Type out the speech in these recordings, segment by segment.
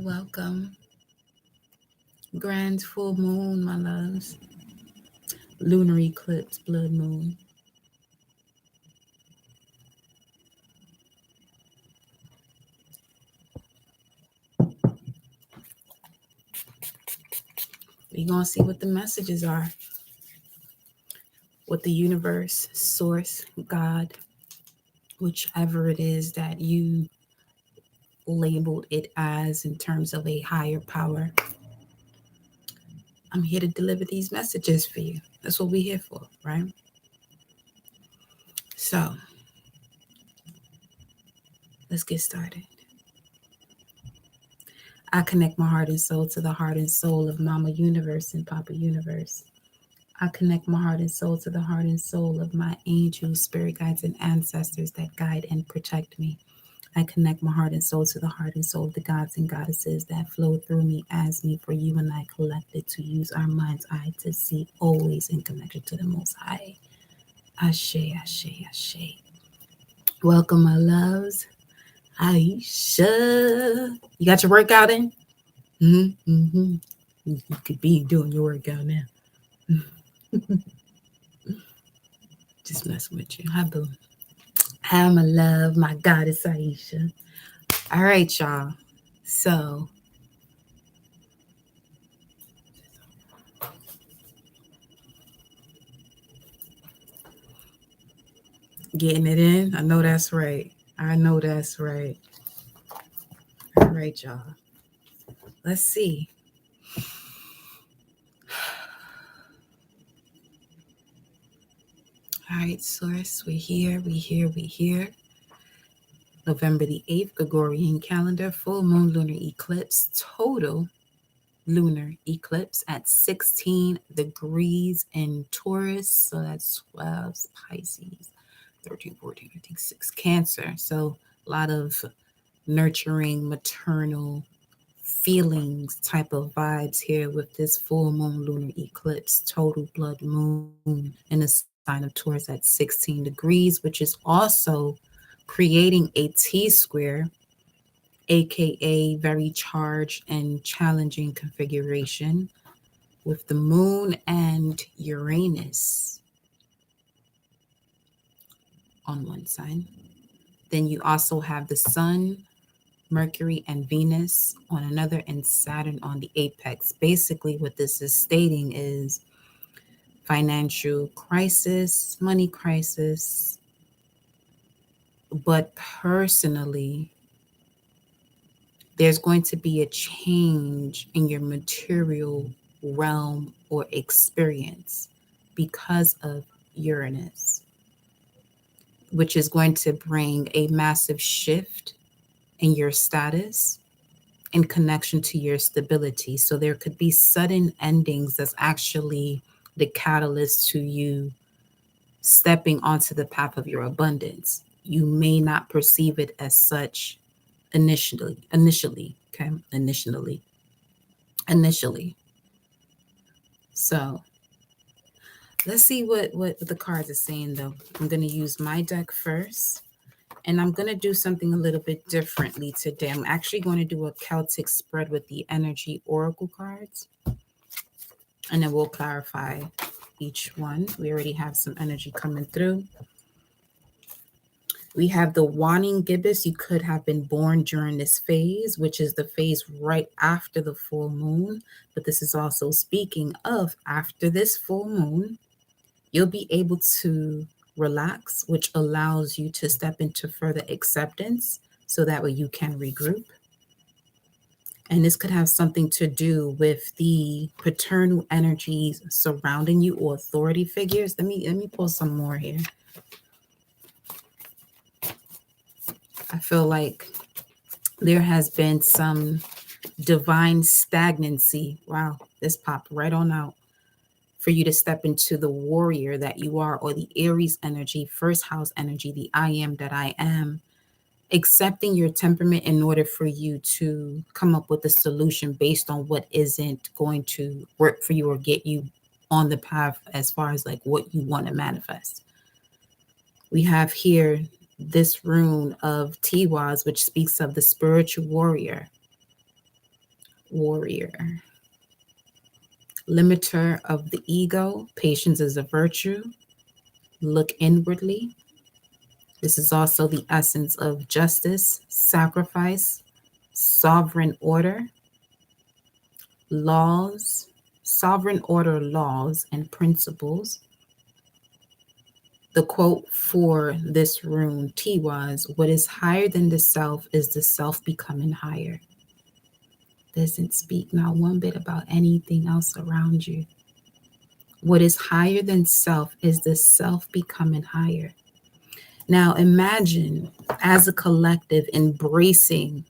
Welcome. Grand full moon, my loves. Lunar eclipse, blood moon. We're going to see what the messages are. What the universe, source, God, whichever it is that you labeled it as in terms of a higher power. I'm here to deliver these messages for you. That's what we're here for, right? So let's get started. I connect my heart and soul to the heart and soul of Mama Universe and Papa Universe. I connect my heart and soul to the heart and soul of my angels, spirit guides, and ancestors that guide and protect me. I connect my heart and soul to the heart and soul of the gods and goddesses that flow through me as me for you and I collected to use our mind's eye to see always in connection to the Most High. Ashe, ashe, ashe. Welcome, my loves. Aisha. You got your workout in? Mm-hmm. You could be doing your workout now. Just messing with you. Hi, boo. Hi, my love, my goddess Aisha. All right, y'all. So, getting it in. I know that's right. I know that's right. All right, y'all. Let's see. All right, source. We're here. We're here. We're here. November the 8th, Gregorian calendar, full moon lunar eclipse, total lunar eclipse at 16 degrees in Taurus. So that's 12 Pisces, 13, 14, 15, 6 Cancer. So a lot of nurturing, maternal feelings type of vibes here with this full moon lunar eclipse, total blood moon in the sign of Taurus at 16 degrees, which is also creating a T square, aka very charged and challenging configuration with the moon and Uranus on one side. Then you also have the sun, Mercury, and Venus on another, and Saturn on the apex. Basically, what this is stating is financial crisis, money crisis, but personally, there's going to be a change in your material realm or experience because of Uranus, which is going to bring a massive shift in your status in connection to your stability. So there could be sudden endings that's actually the catalyst to you stepping onto the path of your abundance. You may not perceive it as such initially, okay? Initially. So let's see what the cards are saying though. I'm gonna use my deck first. And I'm going to do something a little bit differently today. I'm actually going to do a Celtic spread with the energy oracle cards. And then we'll clarify each one. We already have some energy coming through. We have the Waning Gibbous. You could have been born during this phase, which is the phase right after the full moon. But this is also speaking of after this full moon, you'll be able to relax, which allows you to step into further acceptance so that way you can regroup. And this could have something to do with the paternal energies surrounding you or authority figures. Let me pull some more here. I feel like there has been some divine stagnancy. Wow, this popped right on out. For you to step into the warrior that you are, or the Aries energy, first house energy, the I am that I am, accepting your temperament in order for you to come up with a solution based on what isn't going to work for you or get you on the path as far as like what you want to manifest. We have here this rune of Tiwaz, which speaks of the spiritual warrior. warrior. Limiter of the ego, patience is a virtue. Look inwardly. This is also the essence of justice, sacrifice, sovereign order, laws, sovereign order laws and principles. The quote for this rune, T, was, "What is higher than the self is the self becoming higher." Doesn't speak not one bit about anything else around you. What is higher than self is the self becoming higher. Now imagine as a collective embracing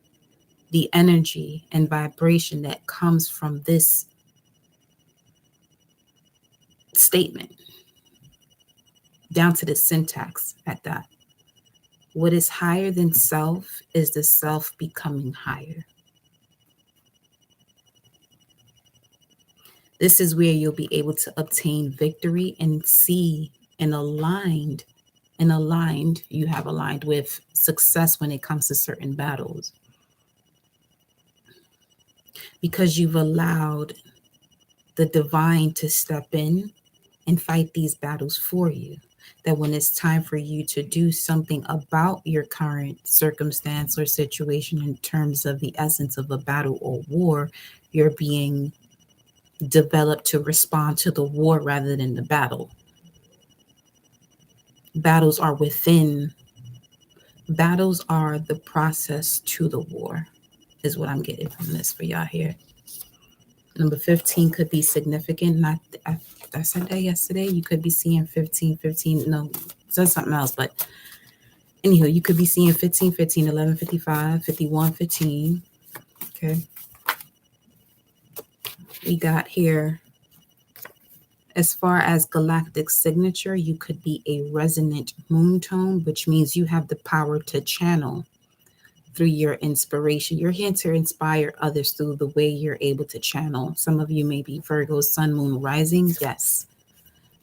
the energy and vibration that comes from this statement, down to the syntax at that. What is higher than self is the self becoming higher. This is where you'll be able to obtain victory and see and aligned, you have aligned with success when it comes to certain battles. Because you've allowed the divine to step in and fight these battles for you. That when it's time for you to do something about your current circumstance or situation in terms of the essence of a battle or war, you're being developed to respond to the war rather than the battle. Battles are within, battles are the process to the war, is what I'm getting from this for y'all here. Number 15 could be significant. Not, I said that yesterday. You could be seeing 15, 15. No, that's something else. But anyhow, you could be seeing 15, 15, 11, 55, 51, 15. Okay. We got here, as far as galactic signature, you could be a resonant moon tone, which means you have the power to channel through your inspiration. You're here to inspire others through the way you're able to channel. Some of you may be Virgo, sun, moon, rising. Yes.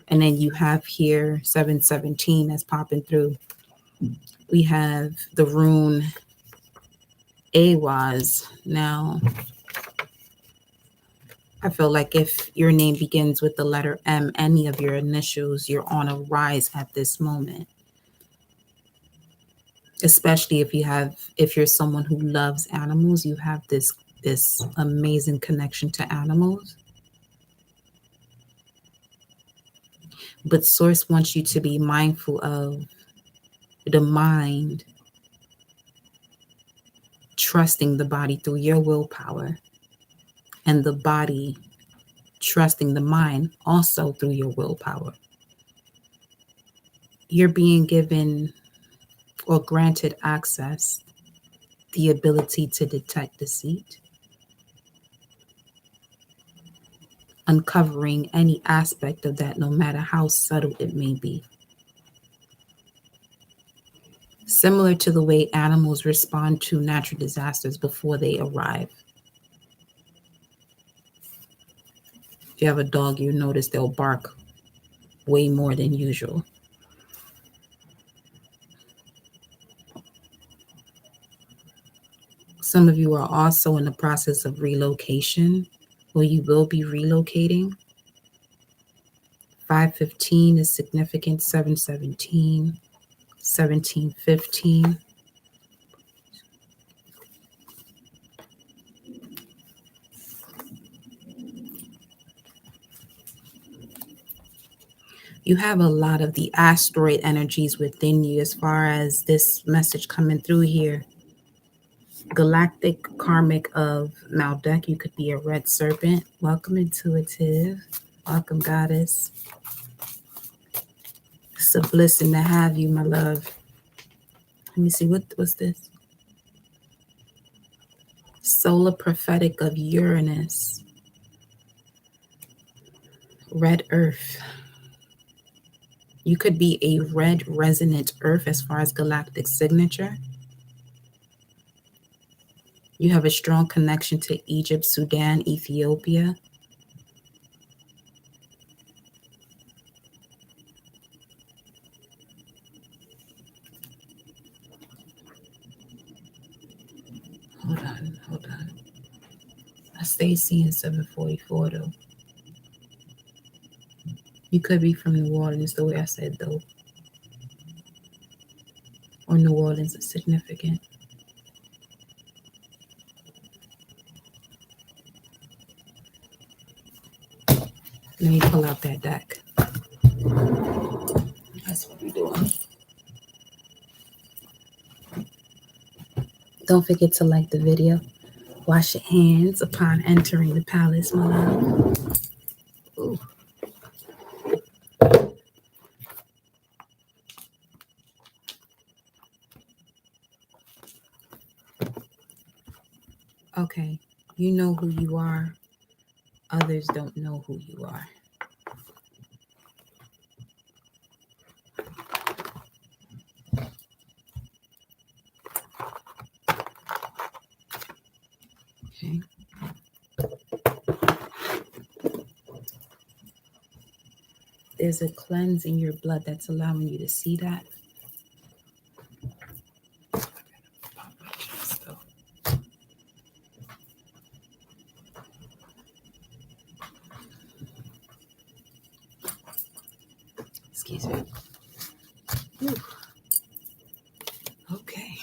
And then you have here 717 that's popping through. We have the rune Awaz. Now, I feel like if your name begins with the letter M, any of your initials, you're on a rise at this moment. Especially if you're someone who loves animals, you have this amazing connection to animals. But Source wants you to be mindful of the mind trusting the body through your willpower, and the body trusting the mind also through your willpower. You're being given or granted access, the ability to detect deceit, uncovering any aspect of that, no matter how subtle it may be. Similar to the way animals respond to natural disasters before they arrive. If you have a dog, you notice they'll bark way more than usual. Some of you are also in the process of relocation, or you will be relocating. 515 is significant, 717, 1715. You have a lot of the asteroid energies within you as far as this message coming through here. Galactic karmic of Maldek, you could be a red serpent. Welcome, intuitive. Welcome, goddess. It's a blessing to have you, my love. Let me see, what's this? Solar prophetic of Uranus. Red earth. You could be a red resonant earth as far as galactic signature. You have a strong connection to Egypt, Sudan, Ethiopia. Hold on. stay seeing 744 though. You could be from New Orleans, the way I said though. Or New Orleans is significant. Let me pull out that deck. That's what we're doing. Don't forget to like the video. Wash your hands upon entering the palace, my love. Ooh. Okay, you know who you are. Others don't know who you are. Okay. There's a cleanse in your blood that's allowing you to see that. Excuse me. Ooh. Okay.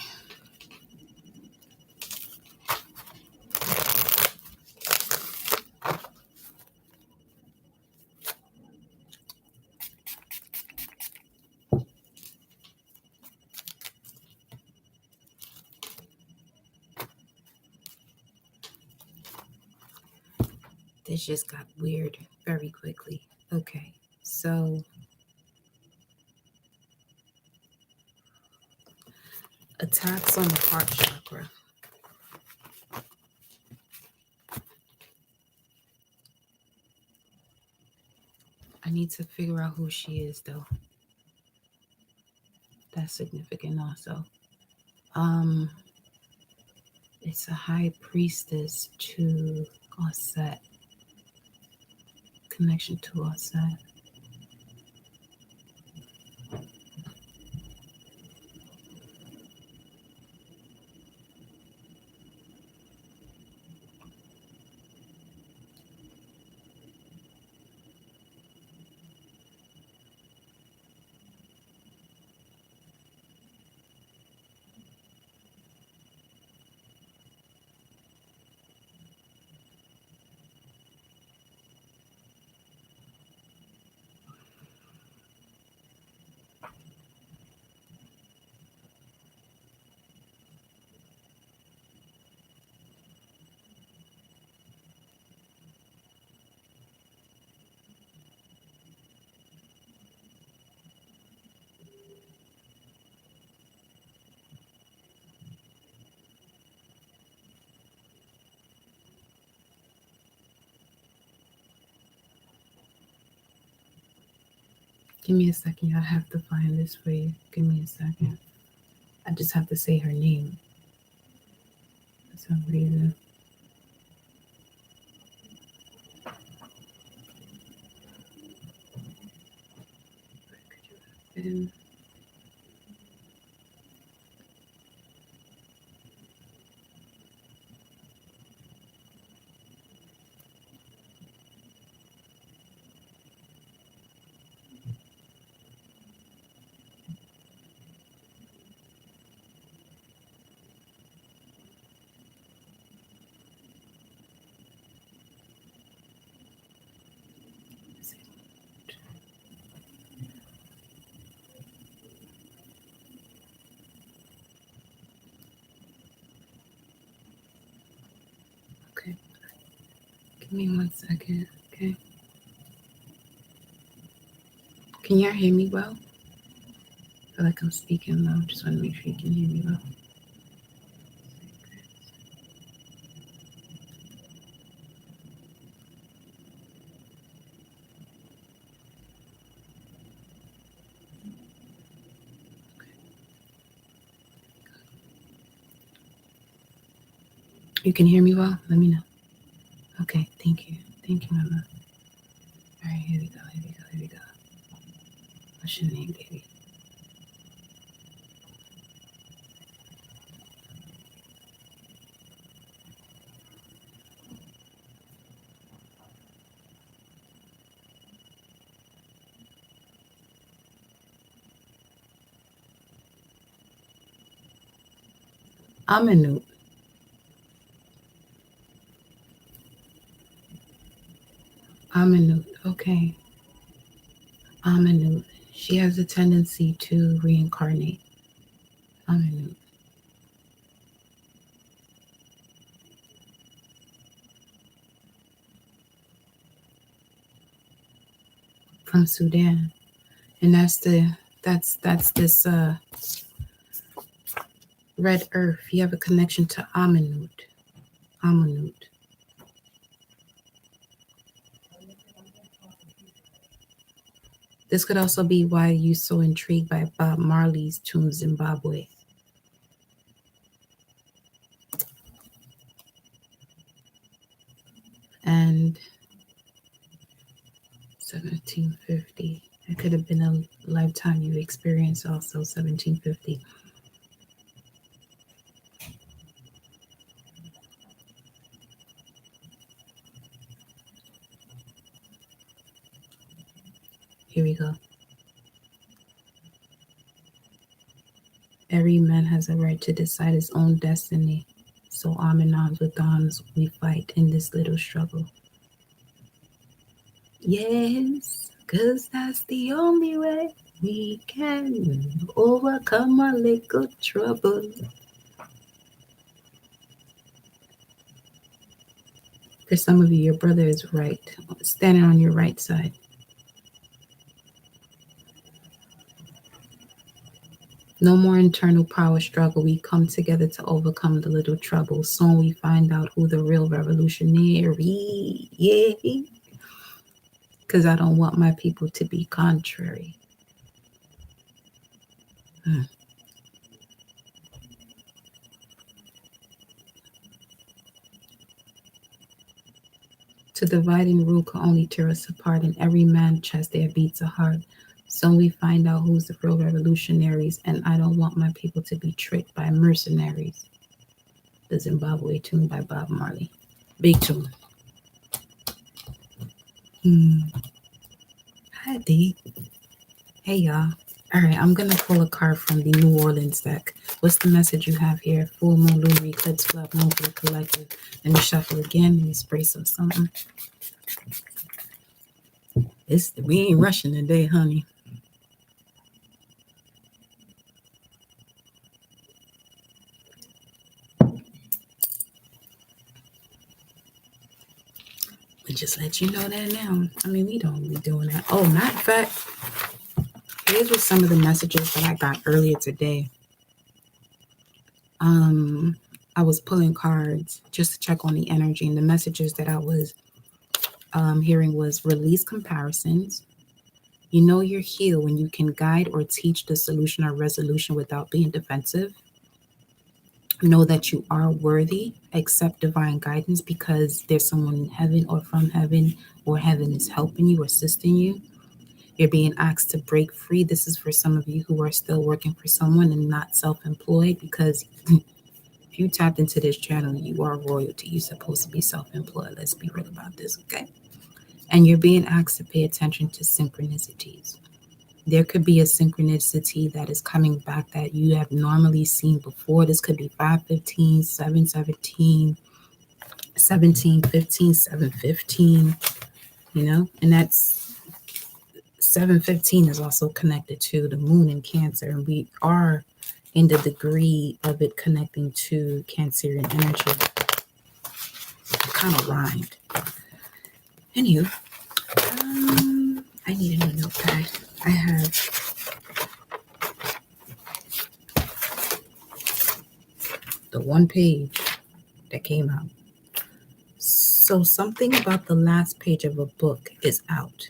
This just got weird very quickly. Okay, so attacks on the heart chakra. I need to figure out who she is though. That's significant also. It's a high priestess to Osset. Connection to Osset. Give me a second. I have to find this for you. Give me a second. I just have to say her name for some reason. Where could you have been? Okay. Give me 1 second. Okay. Can y'all hear me well? I feel like I'm speaking low. Just want to make sure you can hear me well. You can hear me well? Let me know. Okay, thank you. Thank you, Mama. All right, here we go, here we go, here we go. What's your name, baby? Amanut. Amanut. Okay. Amanut. She has a tendency to reincarnate. Amanut. From Sudan. And that's this red earth. You have a connection to Amanut. Amanut. This could also be why you're so intrigued by Bob Marley's Tomb Zimbabwe. And 1750. It could have been a lifetime you experienced also, 1750. Here we go. Every man has a right to decide his own destiny. So arm in arms with arms, we fight in this little struggle. Yes, 'cause that's the only way we can overcome our little trouble. For some of you, your brother is right, standing on your right side. No more internal power struggle. We come together to overcome the little trouble. Soon we find out who the real revolutionary. Yeah. Because I don't want my people to be contrary. Hmm. To divide and rule can only tear us apart. In every man's chest there beats a heart. Soon we find out who's the real revolutionaries. And I don't want my people to be tricked by mercenaries. The Zimbabwe tune by Bob Marley. Big tune. Hi, D. Hey, y'all. All right, I'm going to pull a card from the New Orleans deck. What's the message you have here? Full moon, lunar eclipse, flood moon for the collective. Let me shuffle again. Let me spray some something. We ain't rushing today, honey. We just let you know that now. I mean, we don't be doing that. Oh, matter of fact, here's what some of the messages that I got earlier today. I was pulling cards just to check on the energy, and the messages that I was hearing was release comparisons. You know you're healed when you can guide or teach the solution or resolution without being defensive. Know that you are worthy. Accept divine guidance because there's someone in heaven or from heaven, or heaven is helping you, assisting you. You're being asked to break free. This is for some of you who are still working for someone and not self-employed, because if you tapped into this channel, you are royalty. You're supposed to be self-employed. Let's be real about this, okay? And you're being asked to pay attention to synchronicities. There could be a synchronicity that is coming back that you have normally seen before. This could be 515, 717, 1715, 715, and that's 715 is also connected to the moon in Cancer, and we are in the degree of it connecting to Cancerian energy. It kind of rhymed. Anywho, I need a new notepad. I have the one page that came out. So something about the last page of a book is out.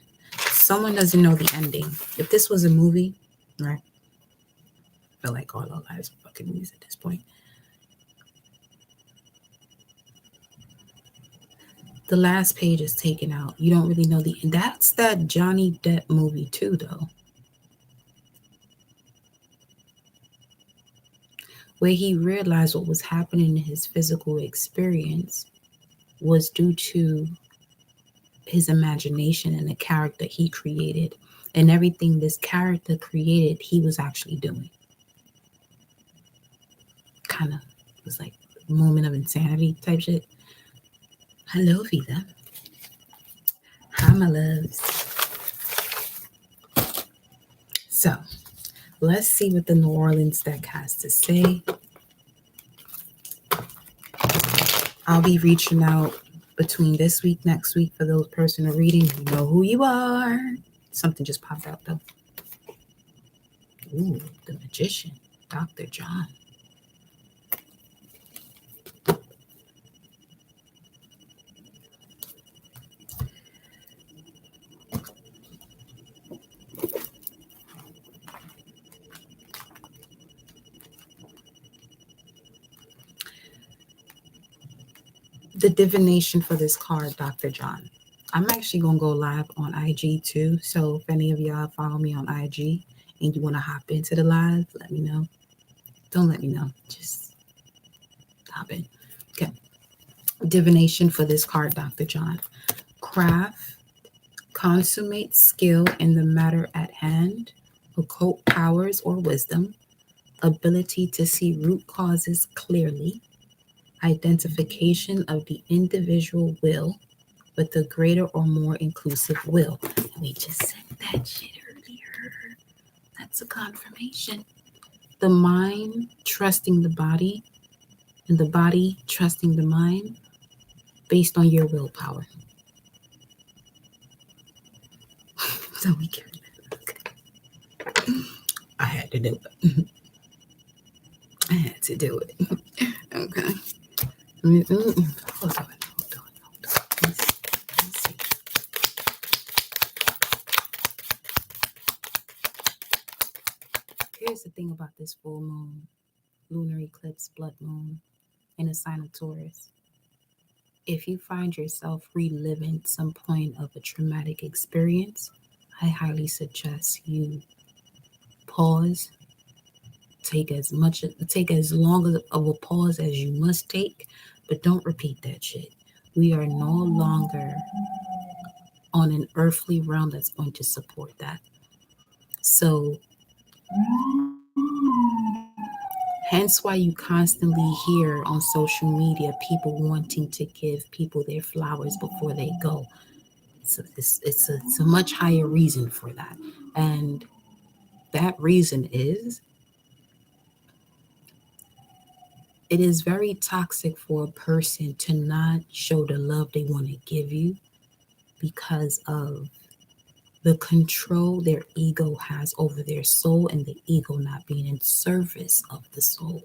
Someone doesn't know the ending. If this was a movie, right? I feel like all our lives are fucking movies at this point. The last page is taken out. You don't really know the end. That's that Johnny Depp movie too, though, where he realized what was happening in his physical experience was due to his imagination and the character he created, and everything this character created, he was actually doing. Kind of was like moment of insanity type shit. Hello, Vida. Hi, my loves. So let's see what the New Orleans deck has to say. I'll be reaching out between this week, next week for those personal readings. You know who you are. Something just popped out though. Ooh, the Magician, Dr. John. The divination for this card, Dr. John. I'm actually going to go live on IG too. So if any of y'all follow me on IG and you want to hop into the live, let me know. Don't let me know. Just hop in. Okay. Divination for this card, Dr. John. Craft, consummate skill in the matter at hand, occult powers or wisdom, ability to see root causes clearly, identification of the individual will with a greater or more inclusive will. We just said that shit earlier. That's a confirmation. The mind trusting the body and the body trusting the mind based on your willpower. So we can. I had to do it. I had to do it. Okay. Hold on. Let's see. Here's the thing about this full moon, lunar eclipse, blood moon, in a sign of Taurus. If you find yourself reliving some point of a traumatic experience, I highly suggest you pause, take as long of a pause as you must take, but don't repeat that shit. We are no longer on an earthly realm that's going to support that. So hence why you constantly hear on social media people wanting to give people their flowers before they go. It's a much higher reason for that. And that reason is it is very toxic for a person to not show the love they want to give you because of the control their ego has over their soul and the ego not being in service of the soul.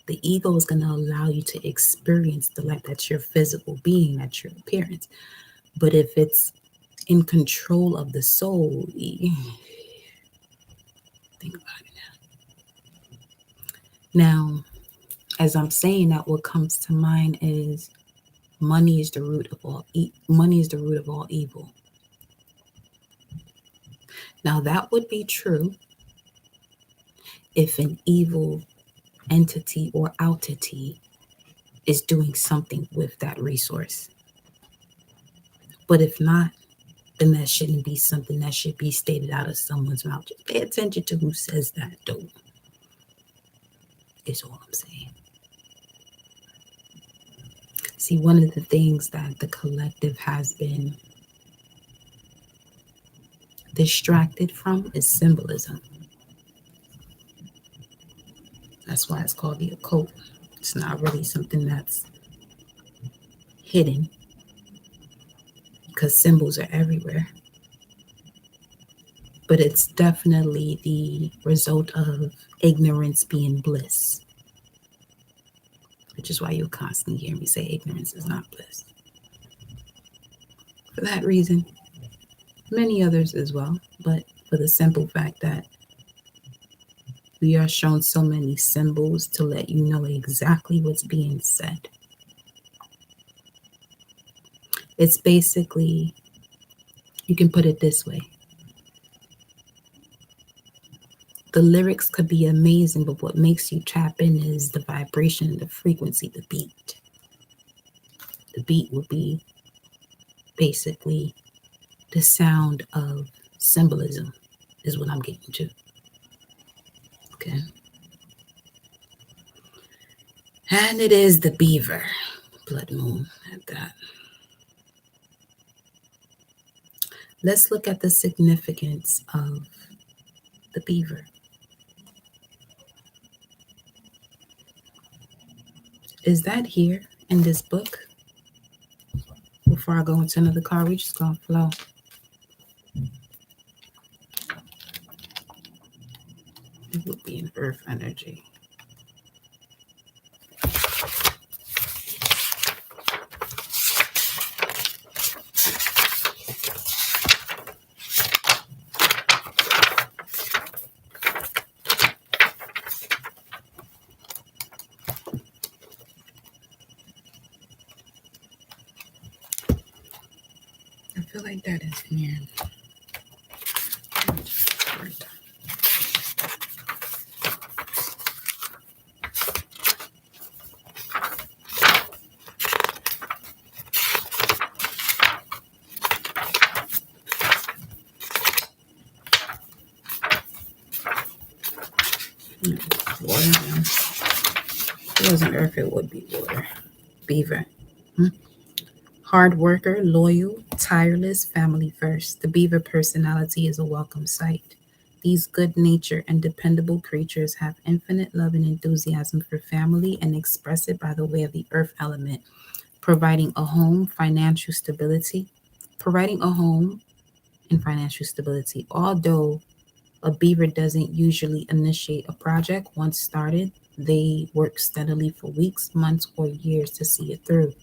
The ego is going to allow you to experience the light that's your physical being, that's your appearance. But if it's in control of the soul, think about it now. Now, as I'm saying that, what comes to mind is money is the root of all money is the root of all evil. Now, that would be true if an evil entity or entity is doing something with that resource. But if not, then that shouldn't be something that should be stated out of someone's mouth. Just pay attention to who says that, though. Is all I'm saying. See, one of the things that the collective has been distracted from is symbolism. That's why it's called the occult. It's not really something that's hidden because symbols are everywhere. But it's definitely the result of ignorance being bliss, which is why you'll constantly hear me say ignorance is not bliss. For that reason, many others as well, but for the simple fact that we are shown so many symbols to let you know exactly what's being said. It's basically, you can put it this way. The lyrics could be amazing, but what makes you tap in is the vibration, the frequency, the beat. The beat would be basically the sound of symbolism is what I'm getting to. Okay. And it is the beaver blood moon at that. Let's look at the significance of the beaver. Is that here in this book? Before I go into another card, we just gonna flow. It would be an earth energy. I feel like that is here. Water. If it wasn't earth, it would be water. Beaver. Hard worker, loyal, tireless, family first. The beaver personality is a welcome sight. These good natured and dependable creatures have infinite love and enthusiasm for family and express it by the way of the earth element, providing a home, financial stability, providing a home and financial stability. Although a beaver doesn't usually initiate a project once started, they work steadily for weeks, months, or years to see it through.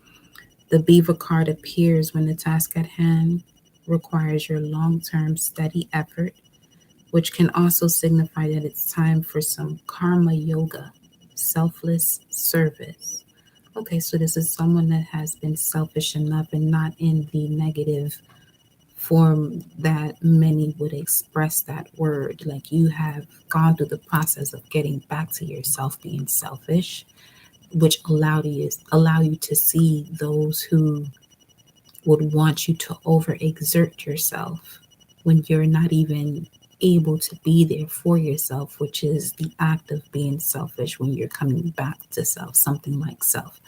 The beaver card appears when the task at hand requires your long term steady effort, which can also signify that it's time for some karma yoga, selfless service. Okay, so this is someone that has been selfish enough and not in the negative form that many would express that word. Like you have gone through the process of getting back to yourself being selfish, which allow you to see those who would want you to overexert yourself when you're not even able to be there for yourself, which is the act of being selfish when you're coming back to self, something like self.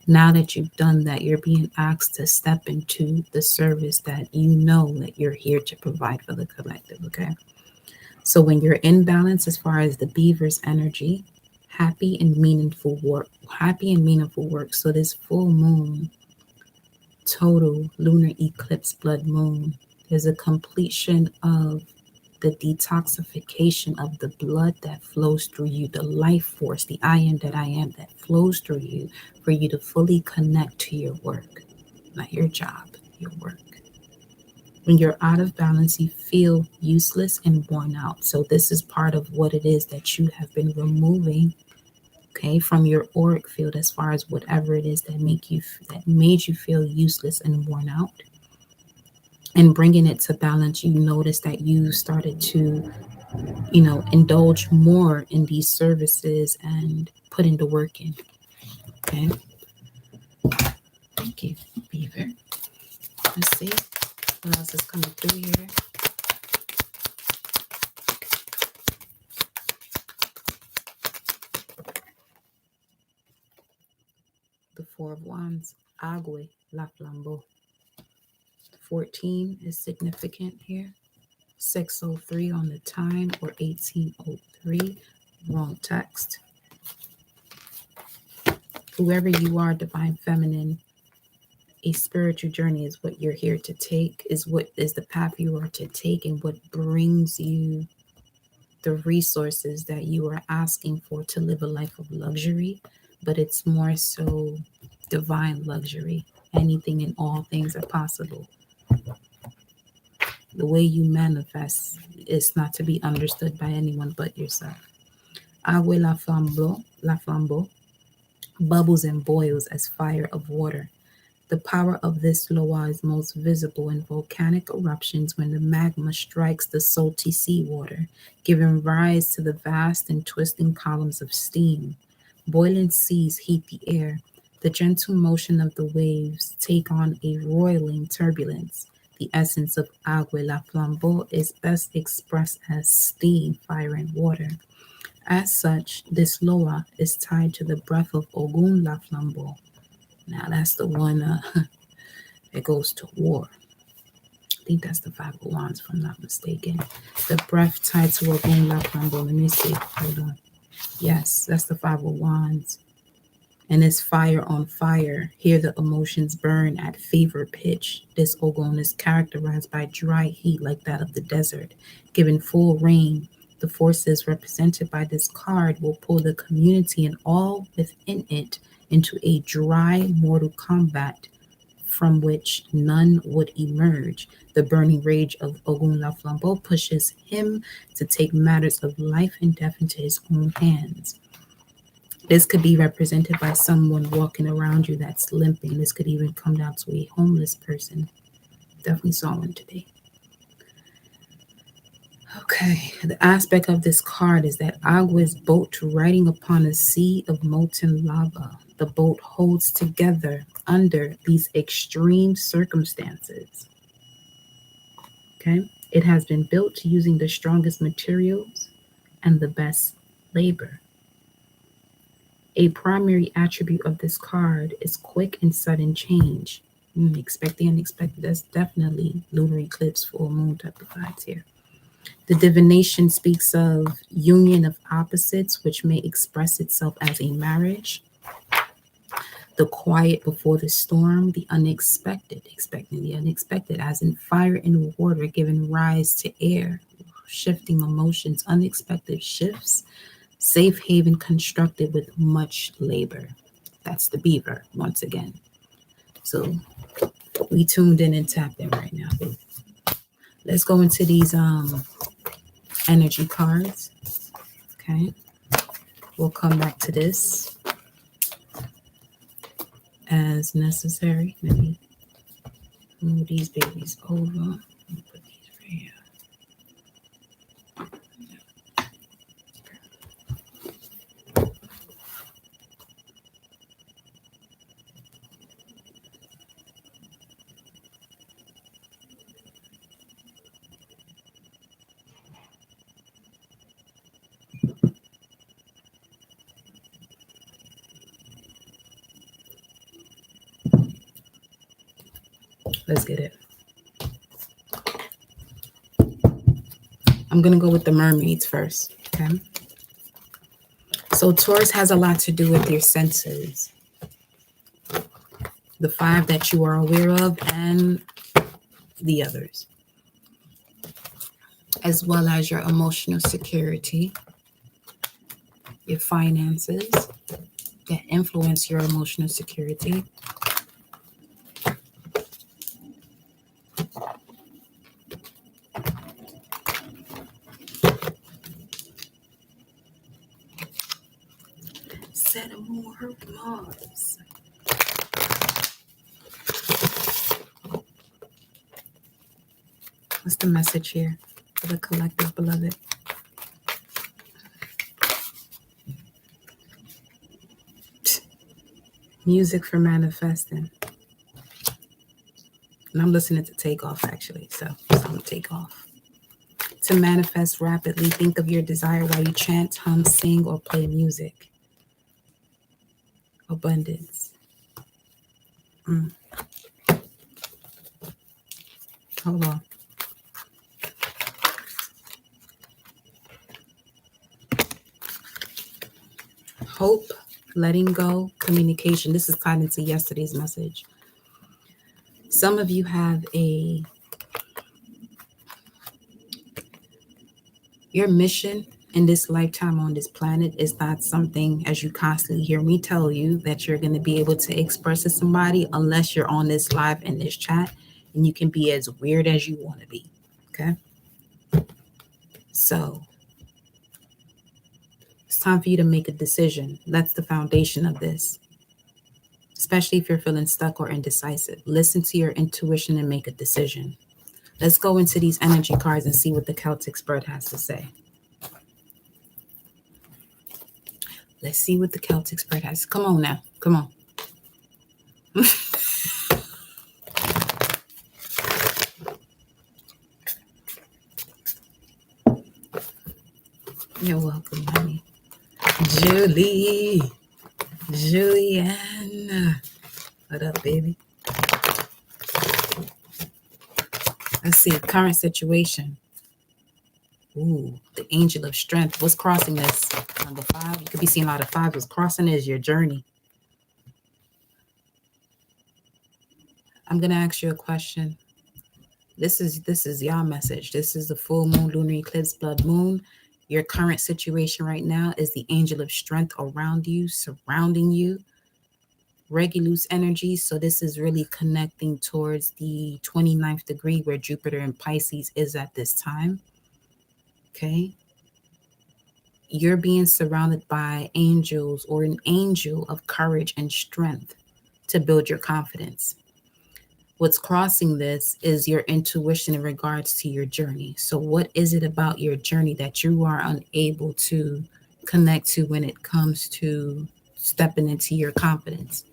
Now that you've done that, you're being asked to step into the service that you know that you're here to provide for the collective, okay? So when you're in balance as far as the beaver's energy, happy and meaningful work. So this full moon, total lunar eclipse blood moon, there's a completion of the detoxification of the blood that flows through you, the life force, the I am that I am that flows through you for you to fully connect to your work, not your job, your work. When you're out of balance, you feel useless and worn out. So this is part of what it is that you have been removing, okay, from your auric field as far as whatever it is that made you feel useless and worn out. And bringing it to balance, you notice that you started to, indulge more in these services and putting the work in. Okay. Thank you, Beaver. Let's see what else is coming through here. The Four of Wands, Agua, La Flambeau. 14 is significant here. 603 on the time or 1803. Wrong text. Whoever you are, divine feminine, a spiritual journey is what you're here to take, is what is the path you are to take, and what brings you the resources that you are asking for to live a life of luxury. But it's more so divine luxury. Anything and all things are possible. The way you manifest is not to be understood by anyone but yourself. Agua la flambeau, bubbles and boils as fire of water. The power of this loa is most visible in volcanic eruptions when the magma strikes the salty seawater, giving rise to the vast and twisting columns of steam. Boiling seas heat the air. The gentle motion of the waves take on a roiling turbulence. The essence of agua la flambeau is best expressed as steam, fire, and water. As such, this loa is tied to the breath of Ogun La Flambeau. Now that's the one that goes to war. I think that's the Five of Wands, if I'm not mistaken. The breath tied to Ogun La Flambeau. Let me see. Hold on. Yes, that's the Five of Wands. And it's fire on fire. Here the emotions burn at fever pitch. This Ogun is characterized by dry heat like that of the desert. Given full rain, the forces represented by this card will pull the community and all within it into a dry mortal combat from which none would emerge. The burning rage of Ogun La Flambeau pushes him to take matters of life and death into his own hands. This could be represented by someone walking around you that's limping. This could even come down to a homeless person. Definitely saw one today. Okay, the aspect of this card is that Agua's boat riding upon a sea of molten lava. The boat holds together under these extreme circumstances. Okay, it has been built using the strongest materials and the best labor. A primary attribute of this card is quick and sudden change. Expect the unexpected. That's definitely lunar eclipse, full moon type of vibes here. The divination speaks of union of opposites, which may express itself as a marriage. The quiet before the storm, the unexpected, expecting the unexpected, as in fire and water giving rise to air, shifting emotions, unexpected shifts. Safe haven constructed with much labor. That's the beaver once again. So we tuned in and tapped in right now. Let's go into these energy cards. Okay. We'll come back to this as necessary. Let me move these babies over. Let me put these right here. Let's get it. I'm going to go with the mermaids first. Okay. So Taurus has a lot to do with your senses. The 5 that you are aware of and the others, as well as your emotional security, your finances that influence your emotional security. More Mars. What's the message here for the collective, beloved? Music for manifesting. And I'm listening to Takeoff, actually, so I'm going to take off. To manifest rapidly, think of your desire while you chant, hum, sing, or play music. Abundance. Hold on. Hope, letting go, communication. This is tied into yesterday's message. Some of you have your mission in this lifetime on this planet is not something, as you constantly hear me tell you, that you're going to be able to express to somebody unless you're on this live in this chat, and you can be as weird as you want to be. Okay. So it's time for you to make a decision. That's the foundation of this. Especially if you're feeling stuck or indecisive. Listen to your intuition and make a decision. Let's go into these energy cards and see what the Celtic spread has to say. Let's see what the Celtic spread has. Come on now. Come on. You're welcome, honey. Julie, Julianne. What up, baby? Let's see, current situation. Ooh, the angel of strength. What's crossing this? Number 5. You could be seeing a lot of 5s. What's crossing is your journey. I'm gonna ask you a question. This is y'all message. This is the full moon, lunar eclipse, blood moon. Your current situation right now is the angel of strength around you, surrounding you. Regulus energy. So this is really connecting towards the 29th degree where Jupiter in Pisces is at this time. Okay. You're being surrounded by angels or an angel of courage and strength to build your confidence. What's crossing this is your intuition in regards to your journey. So, what is it about your journey that you are unable to connect to when it comes to stepping into your confidence?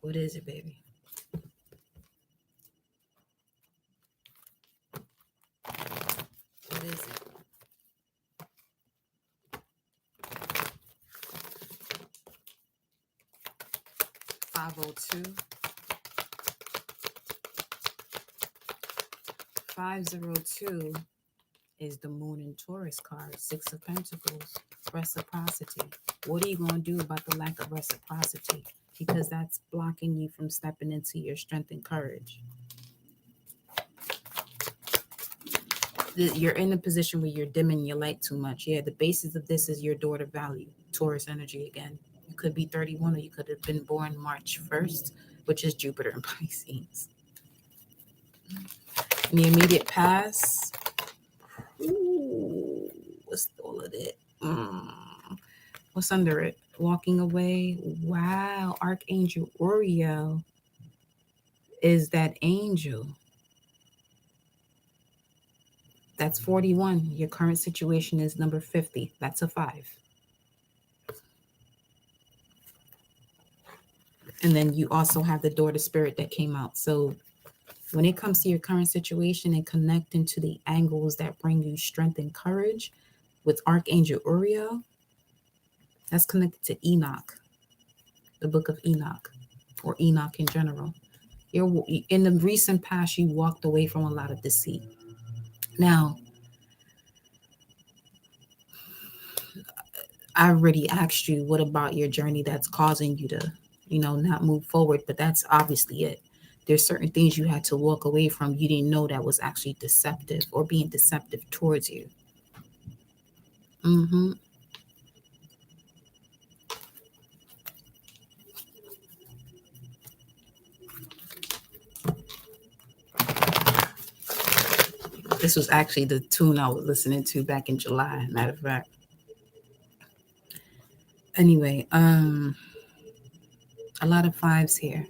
What is it, baby? What is it? 502. 502 is the moon in Taurus card, 6 of Pentacles, reciprocity. What are you going to do about the lack of reciprocity? Because that's blocking you from stepping into your strength and courage. You're in a position where you're dimming your light too much. Yeah, the basis of this is your daughter value, Taurus energy again. You could be 31 or you could have been born March 1st, which is Jupiter in Pisces. In the immediate past, ooh, what's all of it? What's under it? Walking away. Wow, Archangel Uriel is that angel. That's 41. Your current situation is number 50. That's a 5. And then you also have the daughter spirit that came out. So when it comes to your current situation and connecting to the angles that bring you strength and courage with Archangel Uriel, that's connected to Enoch, the book of Enoch, or Enoch in general. In the recent past, you walked away from a lot of deceit. Now, I already asked you, what about your journey that's causing you to, not move forward? But that's obviously it. There's certain things you had to walk away from. You didn't know that was actually deceptive or being deceptive towards you. This was actually the tune I was listening to back in July, matter of fact. Anyway, a lot of 5s here.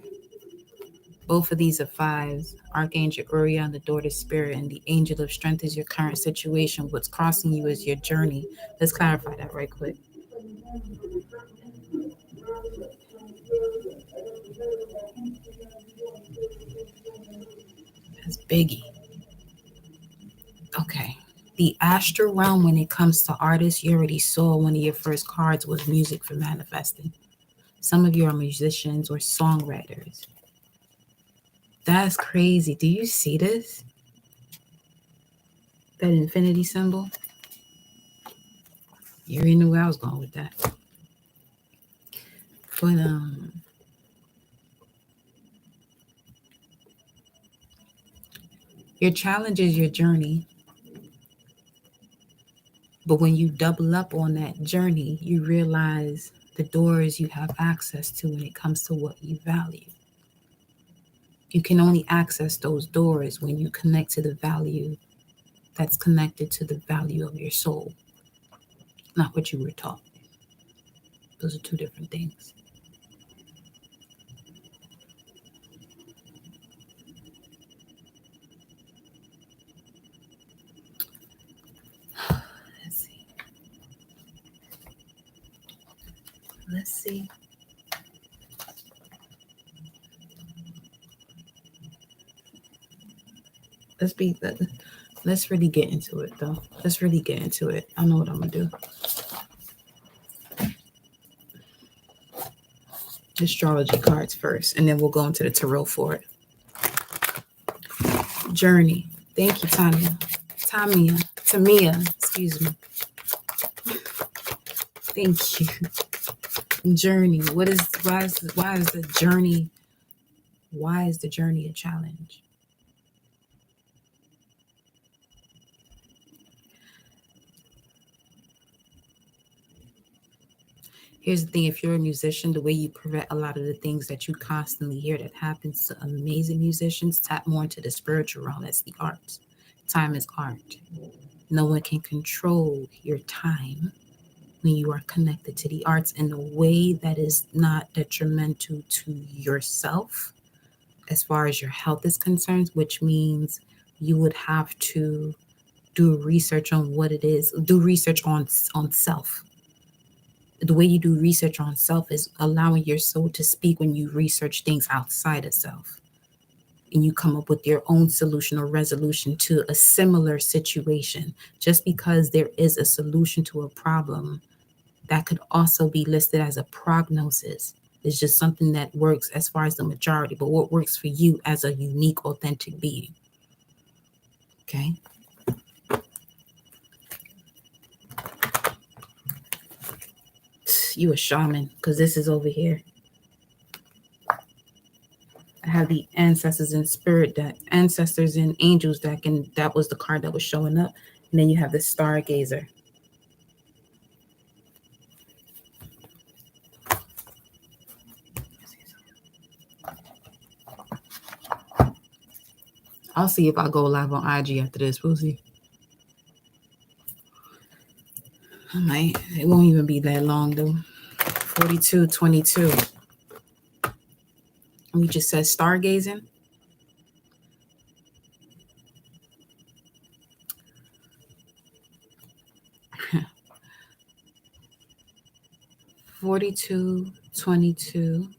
Both of these are 5s. Archangel Uriel, the daughter spirit, and the angel of strength is your current situation. What's crossing you is your journey. Let's clarify that right quick. That's Biggie. Okay. The astral realm, when it comes to artists, you already saw one of your first cards was music for manifesting. Some of you are musicians or songwriters. That's crazy. Do you see this? That infinity symbol? You already knew where I was going with that. But your challenge is your journey. But when you double up on that journey, you realize the doors you have access to when it comes to what you value. You can only access those doors when you connect to the value that's connected to the value of your soul, not what you were taught. Those are two different things. Let's see. Let's be Let's really get into it, though. Let's really get into it. I know what I'm going to do. Astrology cards first, and then we'll go into the tarot for it. Journey. Thank you, Tamia, excuse me. Thank you. Journey. Why is the journey a challenge? Here's the thing, if you're a musician, the way you prevent a lot of the things that you constantly hear that happens to amazing musicians, tap more into the spiritual realm. That's the arts. Time is art. No one can control your time when you are connected to the arts in a way that is not detrimental to yourself as far as your health is concerned, which means you would have to do research on what it is, do research on self. The way you do research on self is allowing your soul to speak when you research things outside of self. And you come up with your own solution or resolution to a similar situation. Just because there is a solution to a problem, that could also be listed as a prognosis. It's just something that works as far as the majority, but what works for you as a unique, authentic being. Okay? You a shaman, because this is over here. I have the ancestors and spirit deck, ancestors and angels deck, and that was the card that was showing up. And then you have the stargazer. I'll see if I go live on IG after this. We'll see. I might. It won't even be that long though. 4222. We just said stargazing. $42.22.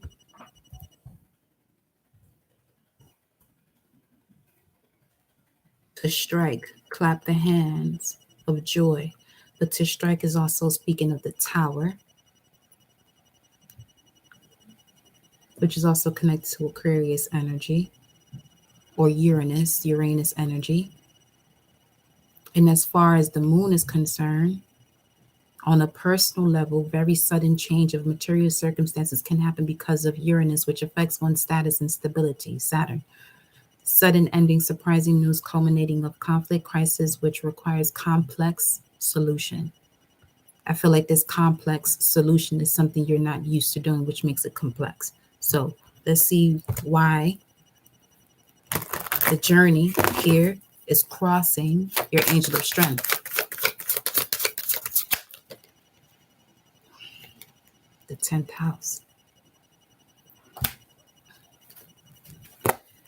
To strike, clap the hands of joy. But to strike is also speaking of the tower, which is also connected to Aquarius energy or Uranus energy. And as far as the moon is concerned, on a personal level, very sudden change of material circumstances can happen because of Uranus, which affects one's status and stability. Saturn. Sudden ending, surprising news, culminating of conflict, crisis, which requires complex solution. I feel like this complex solution is something you're not used to doing, which makes it complex. So let's see why the journey here is crossing your angel of strength. The 10th house,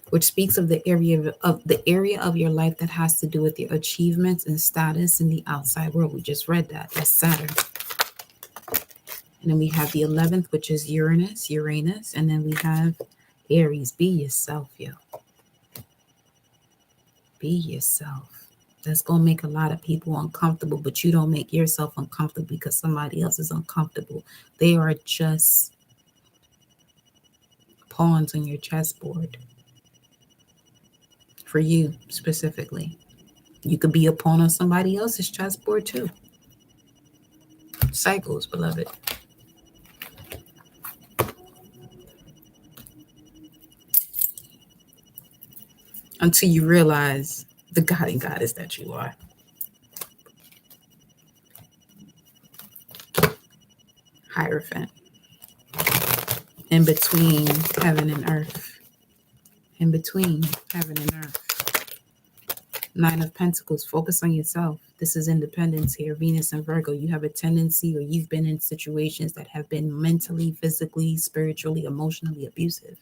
which speaks of the area of your life that has to do with your achievements and status in the outside world. We just read that. That's Saturn. And then we have the 11th, which is Uranus. And then we have Aries. Be yourself, yo. Be yourself. That's going to make a lot of people uncomfortable, but you don't make yourself uncomfortable because somebody else is uncomfortable. They are just pawns on your chessboard. For you specifically. You could be a pawn on somebody else's chessboard too. Cycles, beloved. Until you realize the God and goddess that you are. Hierophant. In between heaven and earth. In between heaven and earth. 9 of Pentacles. Focus on yourself. This is independence here. Venus and Virgo. You have a tendency, or you've been in situations that have been mentally, physically, spiritually, emotionally abusive.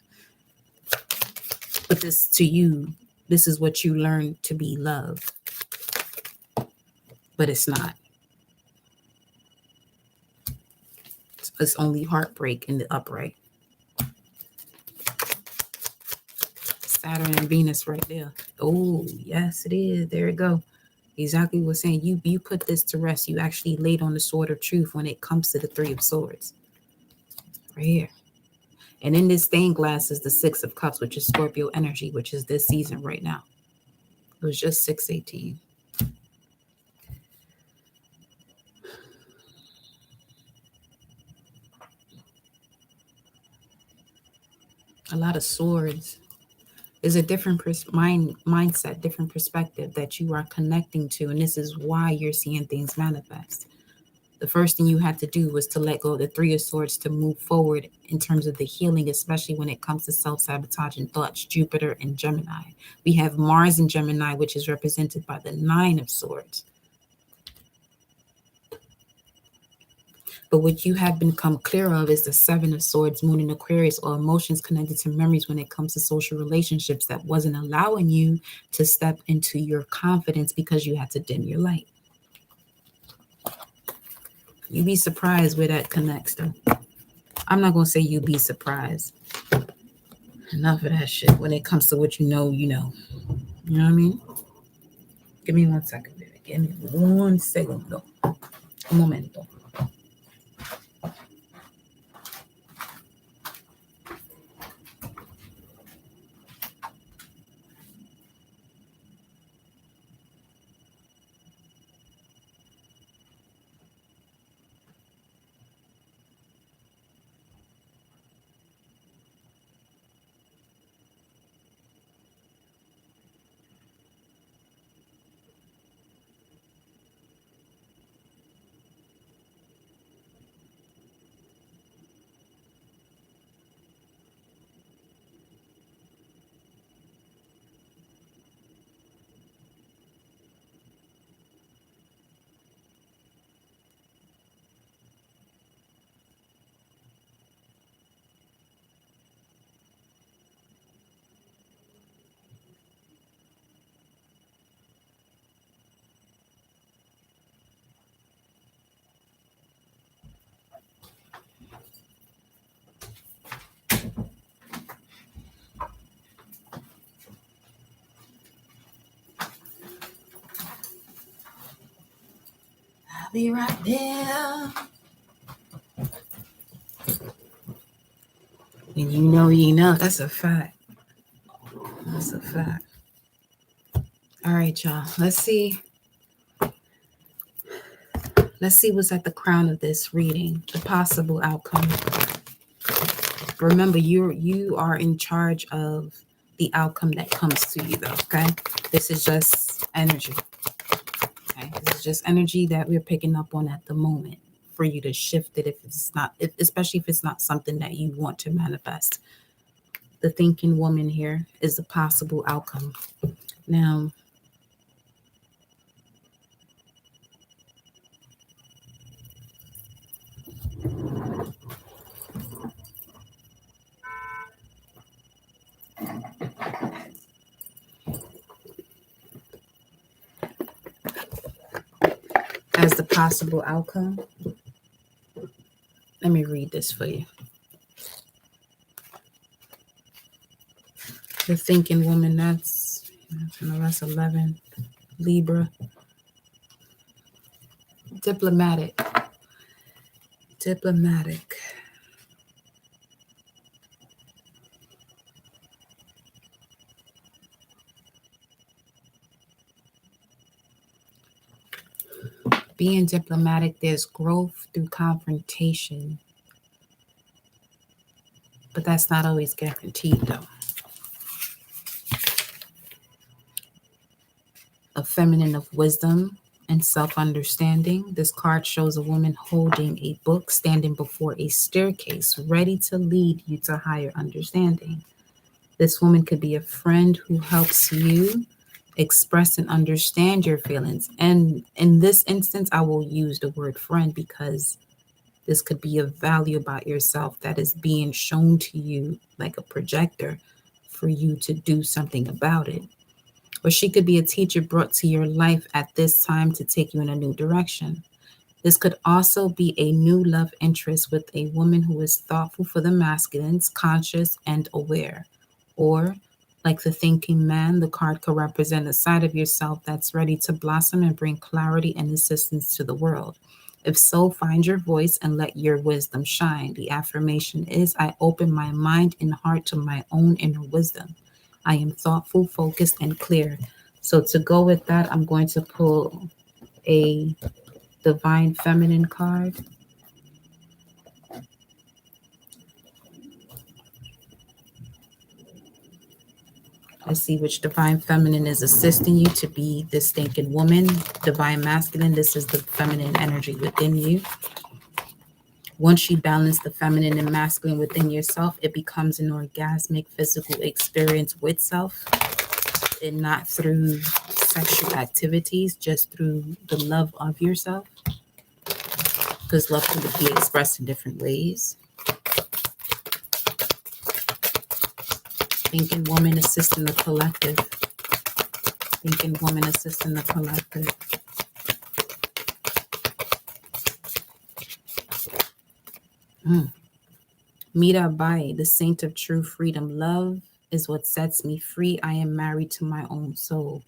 But this, to you, this is what you learn to be love. But it's not. It's only heartbreak in the upright. Saturn and Venus right there. Oh, yes, it is. There it go. Exactly what saying. You put this to rest. You actually laid on the sword of truth when it comes to the Three of Swords. Right here. And in this stained glass is the Six of Cups, which is Scorpio energy, which is this season right now. It was just 618. A lot of swords is a different mindset, different perspective that you are connecting to. And this is why you're seeing things manifest. The first thing you had to do was to let go of the Three of Swords to move forward in terms of the healing, especially when it comes to self-sabotaging thoughts, Jupiter and Gemini. We have Mars in Gemini, which is represented by the Nine of Swords. But what you have become clear of is the Seven of Swords, Moon in Aquarius, or emotions connected to memories when it comes to social relationships that wasn't allowing you to step into your confidence because you had to dim your light. You'd be surprised where that connects, though. I'm not going to say you'd be surprised. Enough of that shit. When it comes to what you know, you know. You know what I mean? Give me 1 second, baby. Give me 1 second, though. Un momento. I'll be right there. And you know, you know. That's a fact. That's a fact. All right, y'all. Let's see. Let's see what's at the crown of this reading. The possible outcome. Remember, you are in charge of the outcome that comes to you, though. Okay. This is just energy. Okay. This is just energy that we're picking up on at the moment for you to shift it if it's not, especially if it's not something that you want to manifest. The thinking woman here is the possible outcome. Now, as the possible outcome, let me read this for you. The thinking woman, that's 11. Libra. Diplomatic. Being diplomatic, there's growth through confrontation. But that's not always guaranteed, though. A feminine of wisdom and self-understanding. This card shows a woman holding a book, standing before a staircase, ready to lead you to higher understanding. This woman could be a friend who helps you express and understand your feelings. And in this instance, I will use the word friend because this could be a value about yourself that is being shown to you like a projector for you to do something about it. Or she could be a teacher brought to your life at this time to take you in a new direction. This could also be a new love interest with a woman who is thoughtful for the masculines, conscious and aware. Or Like the thinking man, the card could represent a side of yourself that's ready to blossom and bring clarity and assistance to the world. If so, find your voice and let your wisdom shine. The affirmation is, I open my mind and heart to my own inner wisdom. I am thoughtful, focused, and clear. So to go with that, I'm going to pull a Divine Feminine card. Let's see which Divine Feminine is assisting you to be this thinking woman. Divine Masculine, this is the feminine energy within you. Once you balance the feminine and masculine within yourself, it becomes an orgasmic physical experience with self, and not through sexual activities, just through the love of yourself. Because love can be expressed in different ways. Thinking woman assisting the collective. Thinking woman assisting the collective. Mirabai, the saint of true freedom. Love is what sets me free. I am married to my own soul.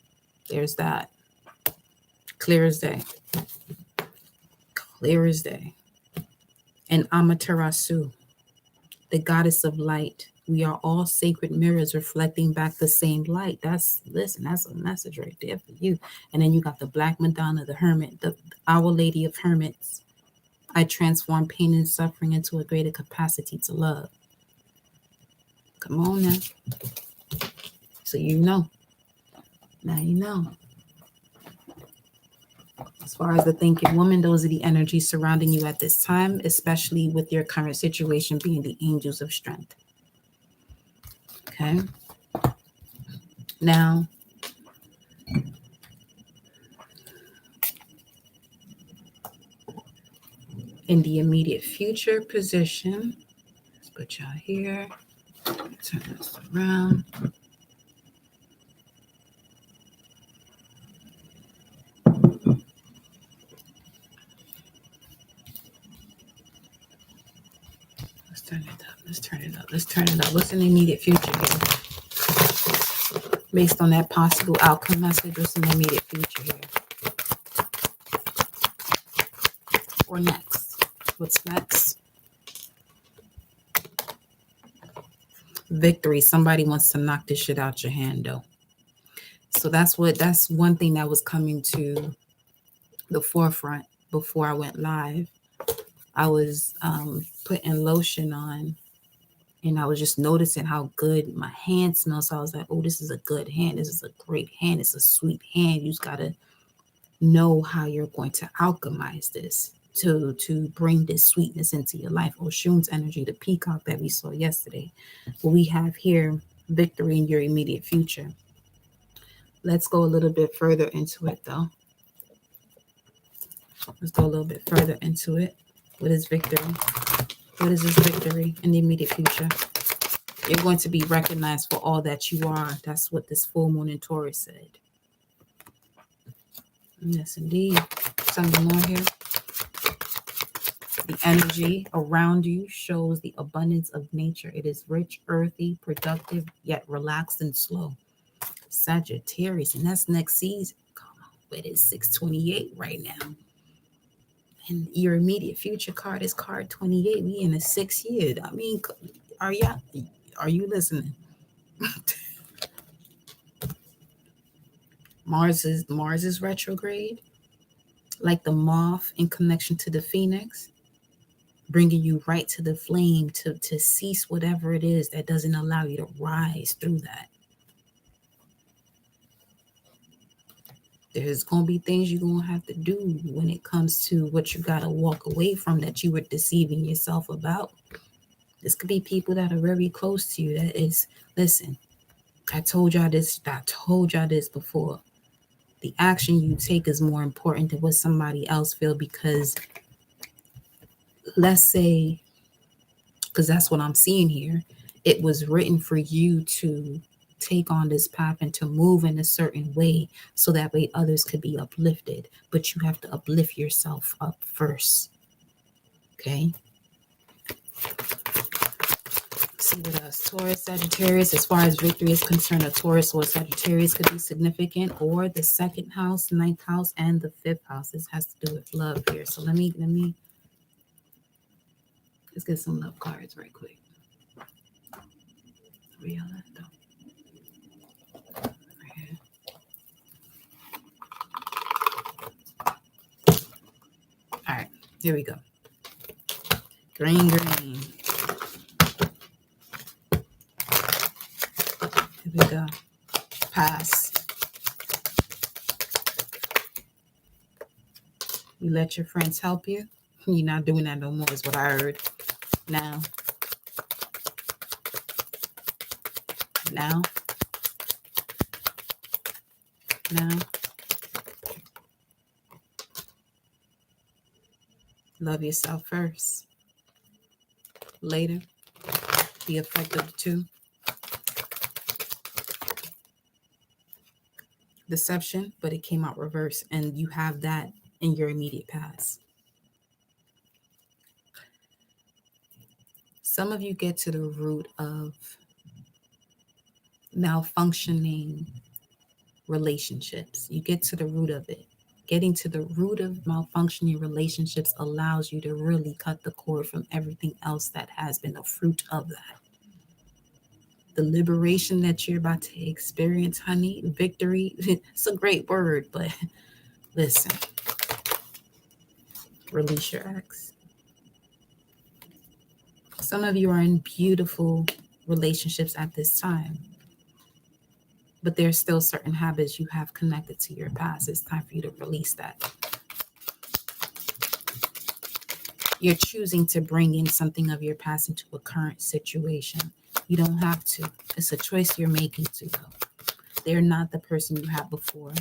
There's that. Clear as day. Clear as day. And Amaterasu, the goddess of light. We are all sacred mirrors reflecting back the same light. That's a message right there for you. And then you got the Black Madonna, the Hermit, Our Lady of Hermits. I transform pain and suffering into a greater capacity to love. Come on now. So you know. Now you know. As far as the thinking woman, those are the energies surrounding you at this time, especially with your current situation being the angels of strength. Okay. Now, in the immediate future position, let's put y'all here. Turn this around. Let's turn it up. What's in the immediate future here? Based on that possible outcome message, what's in the immediate future here? Or next? What's next? Victory. Somebody wants to knock this shit out your hand, though. So that's one thing that was coming to the forefront before I went live. I was putting lotion on, and I was just noticing how good my hand smells. So I was like, oh, this is a good hand. This is a great hand. It's a sweet hand. You just got to know how you're going to alchemize this to bring this sweetness into your life. Oshun's energy, the peacock that we saw yesterday. What we have here, victory in your immediate future. Let's go a little bit further into it, though. Let's go a little bit further into it. What is victory? What is this victory in the immediate future? You're going to be recognized for all that you are. That's what this full moon in Taurus said. Yes, indeed. Something more here. The energy around you shows the abundance of nature. It is rich, earthy, productive, yet relaxed and slow. Sagittarius, and that's next season. Come on, but it's 628 right now. And your immediate future card is card 28. We in the 6th year. I mean, are you listening? Mars is retrograde, like the moth in connection to the phoenix, bringing you right to the flame to cease whatever it is that doesn't allow you to rise through that. There's going to be things you're going to have to do when it comes to what you got to walk away from that you were deceiving yourself about. This could be people that are very close to you. That is, listen, I told y'all this before. The action you take is more important than what somebody else feels, because let's say, because that's what I'm seeing here, it was written for you to take on this path and to move in a certain way so that way others could be uplifted, but you have to uplift yourself up first. Okay, See what else. Taurus, Sagittarius. As far as victory is concerned, a Taurus or Sagittarius could be significant, or the second house, ninth house, and the fifth house. This has to do with love here. So let's get some love cards right quick. Where y'all at though? Right here. All right, here we go. Green. Here we go. Pass. You let your friends help you. You're not doing that no more, is what I heard. Now. Love yourself first. Later, the effect of the two. Deception, but it came out reverse, and you have that in your immediate past. Some of you get to the root of malfunctioning relationships. You get to the root of it. Getting to the root of malfunctioning relationships allows you to really cut the cord from everything else that has been a fruit of that. The liberation that you're about to experience, honey, victory, it's a great word, but listen, release your ex. Some of you are in beautiful relationships at this time, but there's still certain habits you have connected to your past. It's time for you to release that. You're choosing to bring in something of your past into a current situation. You don't have to. It's a choice you're making to go. They're not the person you had before.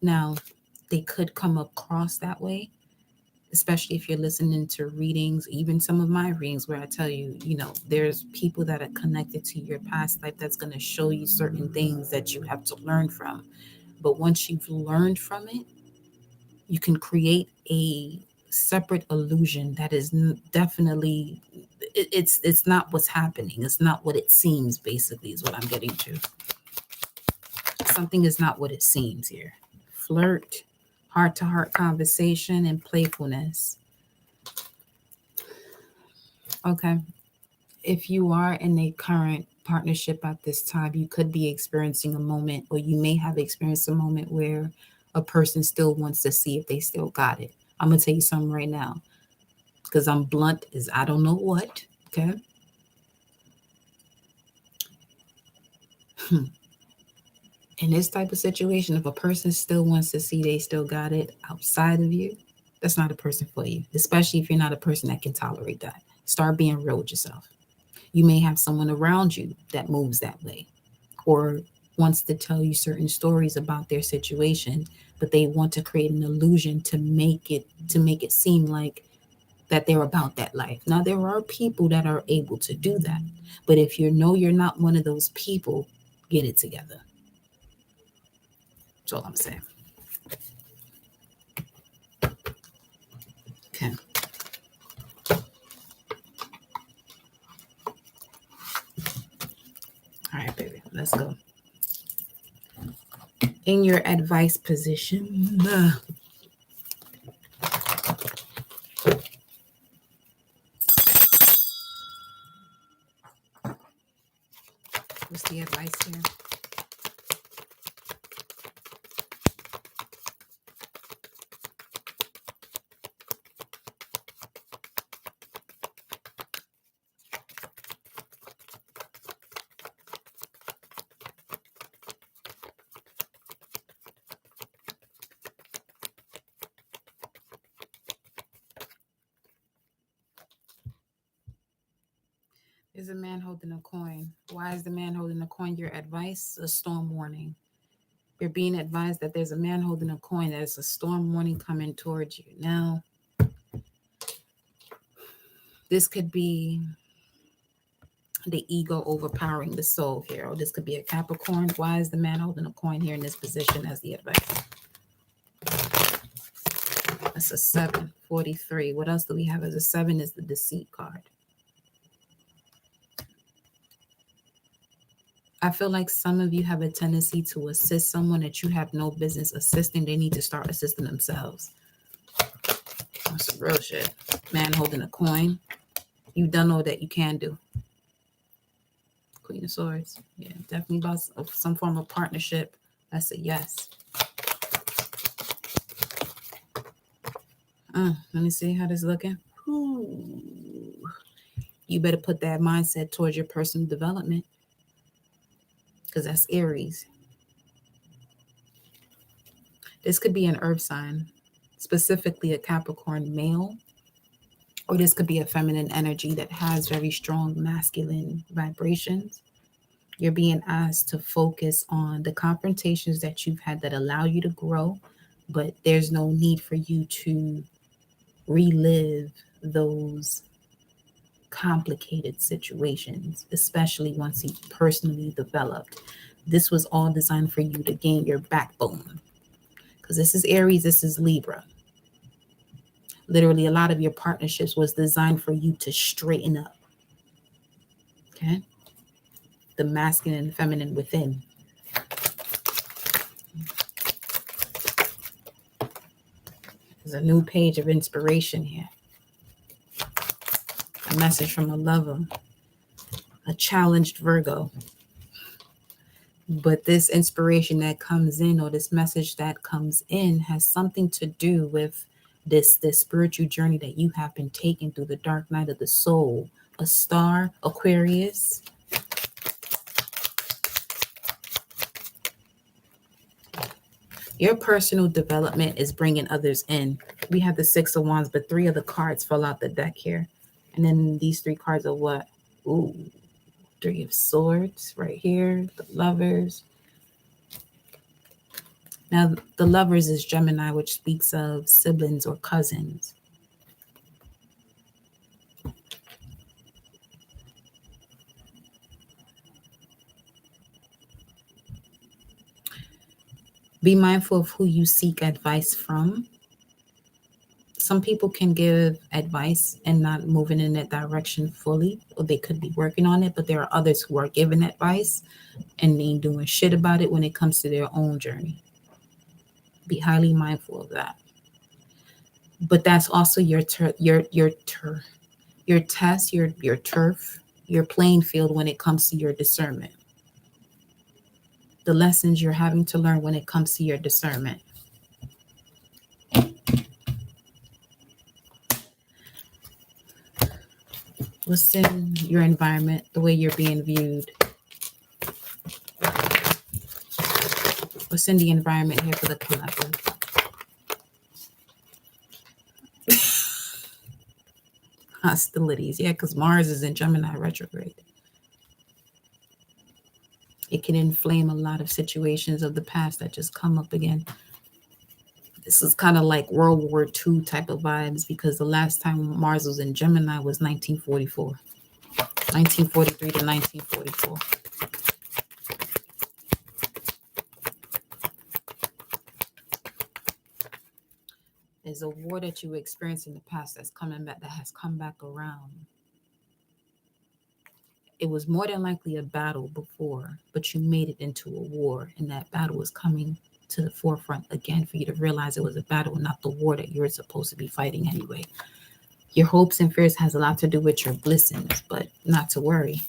Now, they could come across that way, especially if you're listening to readings, even some of my readings where I tell you, there's people that are connected to your past life that's going to show you certain things that you have to learn from. But once you've learned from it, you can create a separate illusion that is definitely, it's not what's happening. It's not what it seems, basically, is what I'm getting to. Something is not what it seems here. Flirt, heart-to-heart conversation, and playfulness. Okay. If you are in a current partnership at this time, you could be experiencing a moment, or you may have experienced a moment where a person still wants to see if they still got it. I'm going to tell you something right now, because I'm blunt as I don't know what. Okay. In this type of situation, if a person still wants to see they still got it outside of you, that's not a person for you, especially if you're not a person that can tolerate that. Start being real with yourself. You may have someone around you that moves that way, or wants to tell you certain stories about their situation, but they want to create an illusion to make it seem like that they're about that life. Now, there are people that are able to do that, but if you're not one of those people, get it together. That's all I'm saying. Okay. All right, baby, let's go. In your advice position, what's the advice here? There's a man holding a coin. Why is the man holding a coin? Your advice, a storm warning. You're being advised that there's a man holding a coin. There's a storm warning coming towards you. Now, this could be the ego overpowering the soul here, or this could be a Capricorn. Why is the man holding a coin here in this position as the advice? That's a 743. What else do we have as a 7? Is the deceit card. I feel like some of you have a tendency to assist someone that you have no business assisting. They need to start assisting themselves. That's some real shit. Man holding a coin. You've done all that you can do. Queen of Swords. Yeah, definitely about some form of partnership. That's a yes. Let me see how this is looking. Ooh. You better put that mindset towards your personal development, because that's Aries. This could be an earth sign, specifically a Capricorn male, or this could be a feminine energy that has very strong masculine vibrations. You're being asked to focus on the confrontations that you've had that allow you to grow, but there's no need for you to relive those complicated situations, especially once you've personally developed. This was all designed for you to gain your backbone, because this is Aries, this is Libra. Literally, a lot of your partnerships was designed for you to straighten up. Okay? The masculine and feminine within. There's a new page of inspiration here. A message from a lover, a challenged Virgo. But this inspiration that comes in, or this message that comes in, has something to do with this spiritual journey that you have been taking through the dark night of the soul. A star, Aquarius. Your personal development is bringing others in. We have the Six of Wands, but 3 of the cards fell out the deck here. And then these 3 cards are what? Ooh, 3 of Swords right here. The Lovers. Now, the Lovers is Gemini, which speaks of siblings or cousins. Be mindful of who you seek advice from. Some people can give advice and not moving in that direction fully, or they could be working on it, but there are others who are giving advice and they ain't doing shit about it when it comes to their own journey. Be highly mindful of that. But that's also your test, your turf, your playing field when it comes to your discernment. The lessons you're having to learn when it comes to your discernment. What's in your environment, the way you're being viewed? What's in the environment here for the collective? Hostilities, yeah, because Mars is in Gemini retrograde. It can inflame a lot of situations of the past that just come up again. This is kind of like World War II type of vibes, because the last time Mars was in Gemini was 1944. 1943 to 1944. There's a war that you experienced in the past that's coming back, that has come back around. It was more than likely a battle before, but you made it into a war, and that battle is coming to the forefront again for you to realize it was a battle, not the war that you're supposed to be fighting anyway. Your hopes and fears has a lot to do with your blessings, but not to worry.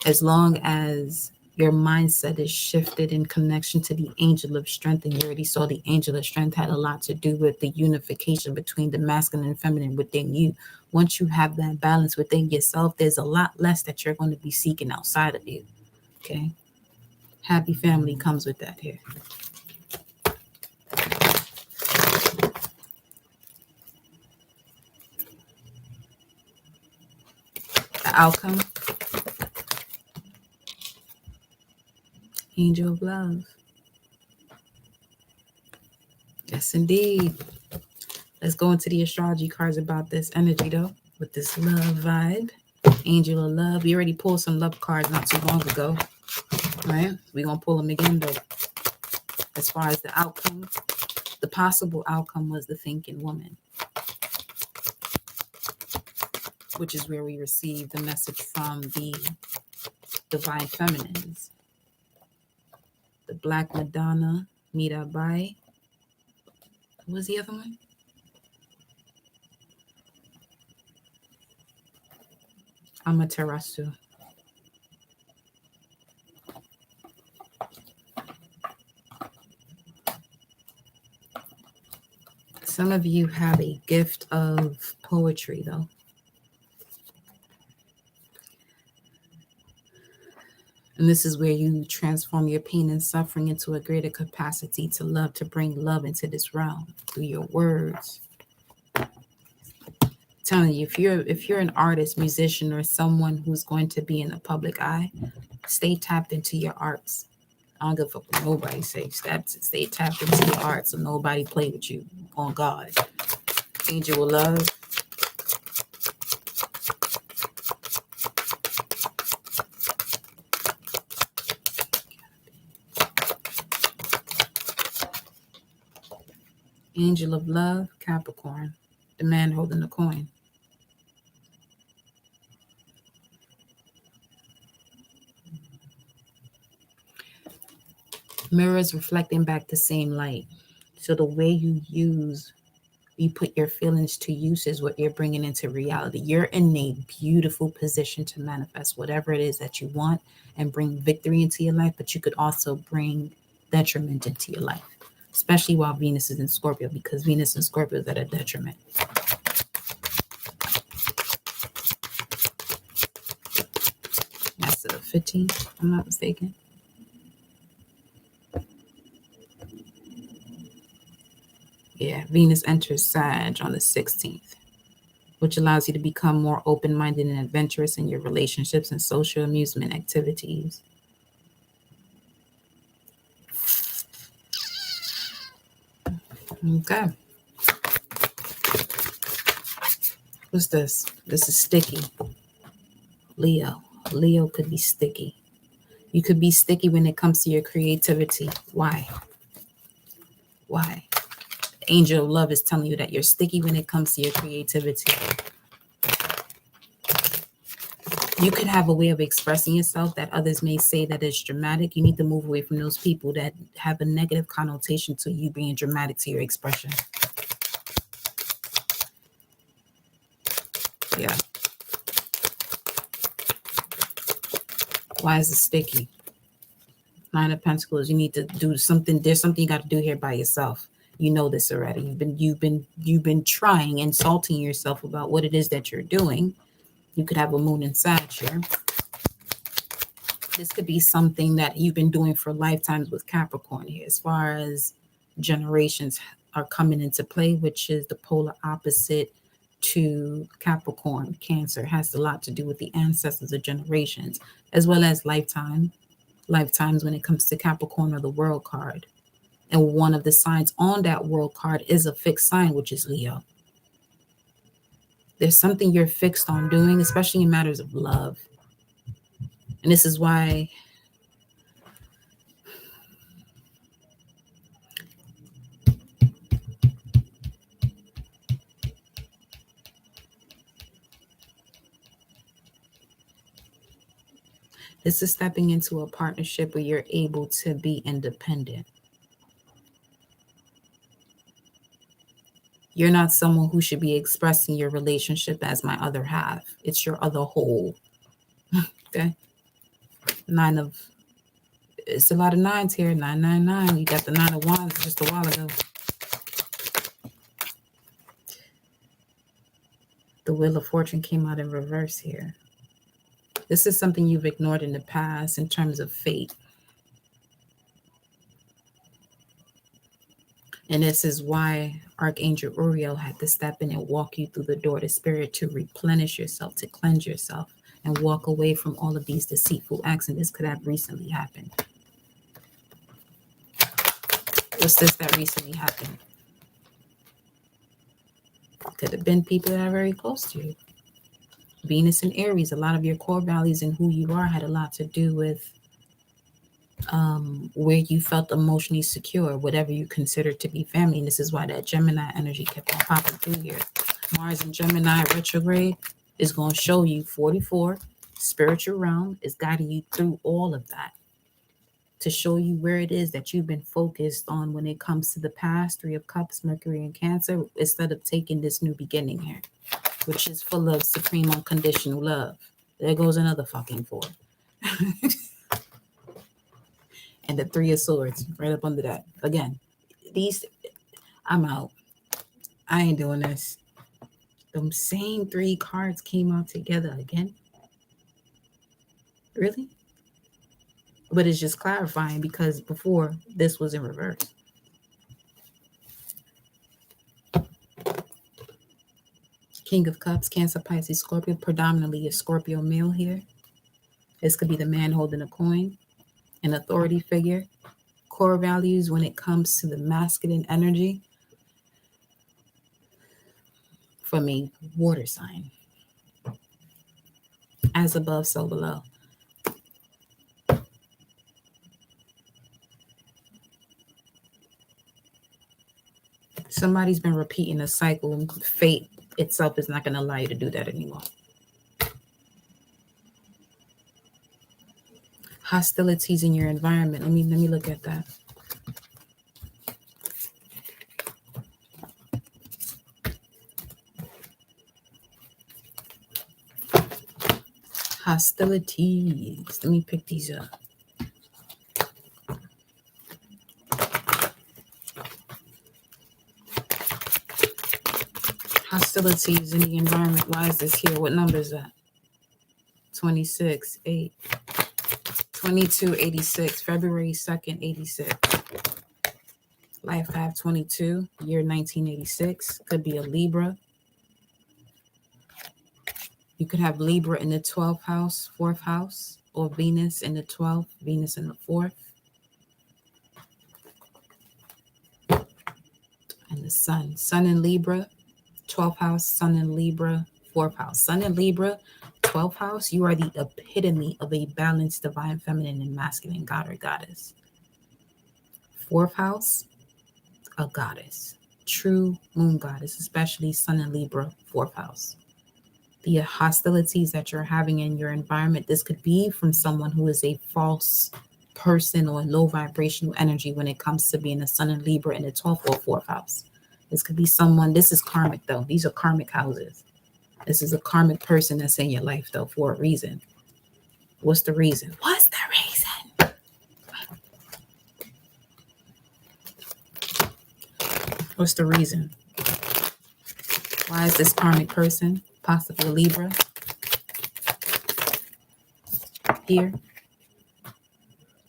As long as your mindset is shifted in connection to the angel of strength, and you already saw the angel of strength had a lot to do with the unification between the masculine and feminine within you. Once you have that balance within yourself, there's a lot less that you're going to be seeking outside of you. Okay? Happy family comes with that here. The outcome. Angel of love. Yes, indeed. Let's go into the astrology cards about this energy, though, with this love vibe. Angel of love. We already pulled some love cards not too long ago. All right? We're going to pull them again, though. As far as the outcome, the possible outcome was the thinking woman, which is where we received the message from the divine feminines. The Black Madonna, Mirabai. What was the other one? Amaterasu. Some of you have a gift of poetry, though. And this is where you transform your pain and suffering into a greater capacity to love, to bring love into this realm through your words. I'm telling you, if you're an artist, musician, or someone who's going to be in the public eye, stay tapped into your arts. I don't give a fuck what nobody says. Stay tapped into your arts so nobody play with you. On God. Angel of love. Angel of love, Capricorn. The man holding the coin. Mirrors reflecting back the same light. So the way you put your feelings to use is what you're bringing into reality. You're in a beautiful position to manifest whatever it is that you want and bring victory into your life, but you could also bring detriment into your life, especially while Venus is in Scorpio, because Venus and Scorpio is at a detriment. That's the 15th, if I'm not mistaken. Yeah, Venus enters Sag on the 16th, which allows you to become more open-minded and adventurous in your relationships and social amusement activities. Okay. What's this? This is sticky. Leo. Leo could be sticky. You could be sticky when it comes to your creativity. Why? Why? Angel of love is telling you that you're sticky when it comes to your creativity. You could have a way of expressing yourself that others may say that is dramatic. You need to move away from those people that have a negative connotation to you being dramatic to your expression. Yeah. Why is it sticky? Nine of Pentacles. You need to do something. There's something you got to do here by yourself. You know this already. You've been trying, insulting yourself about what it is that you're doing. You could have a moon inside here. This could be something that you've been doing for lifetimes with Capricorn here, as far as generations are coming into play, which is the polar opposite to Capricorn. Cancer has a lot to do with the ancestors of generations, as well as lifetimes when it comes to Capricorn or the world card. And one of the signs on that world card is a fixed sign, which is Leo. There's something you're fixed on doing, especially in matters of love. And this is why this is stepping into a partnership where you're able to be independent. You're not someone who should be expressing your relationship as my other half. It's your other whole. Okay? It's a lot of nines here. 999. You got the 9 of Wands just a while ago. The Wheel of Fortune came out in reverse here. This is something you've ignored in the past in terms of fate. And this is why Archangel Uriel had to step in and walk you through the door to spirit to replenish yourself, to cleanse yourself, and walk away from all of these deceitful acts. And this could have recently happened. What's this that recently happened? Could have been people that are very close to you. Venus and Aries, a lot of your core values and who you are had a lot to do with where you felt emotionally secure, whatever you consider to be family. And this is why that Gemini energy kept on popping through here. Mars in Gemini retrograde is going to show you 44. Spiritual realm is guiding you through all of that to show you where it is that you've been focused on when it comes to the past. 3 of Cups, Mercury and Cancer, instead of taking this new beginning here, which is full of supreme unconditional love. There goes another fucking 4. And the 3 of Swords right up under that. Again, these, I'm out. I ain't doing this. Them same 3 cards came out together again. Really? But it's just clarifying because before this was in reverse. King of Cups, Cancer, Pisces, Scorpio, predominantly a Scorpio male here. This could be the man holding a coin, an authority figure. Core values when it comes to the masculine energy. For me, water sign. As above, so below. Somebody's been repeating a cycle. Fate itself is not going to allow you to do that anymore. Hostilities in your environment. Let me look at that. Hostilities. Let me pick these up. Hostilities in the environment. Why is this here? What number is that? 26, 8, 22, 86, February 2nd, 86. Life Path 22, year 1986. Could be a Libra. You could have Libra in the 12th house, 4th house, or Venus in the 12th, Venus in the 4th. And the Sun. Sun in Libra, 12th house, Sun in Libra, 4th house. Sun in Libra, 12th house, you are the epitome of a balanced divine feminine and masculine god or goddess. 4th house, a goddess. True moon goddess, especially Sun in Libra, 4th house. The hostilities that you're having in your environment, this could be from someone who is a false person or low vibrational energy when it comes to being a Sun in Libra in the 12th or 4th house. This could be someone, this is karmic though. These are karmic houses. This is a karmic person that's in your life though for a reason. What's the reason? What's the reason? What's the reason? Why is this karmic person, possibly Libra, here?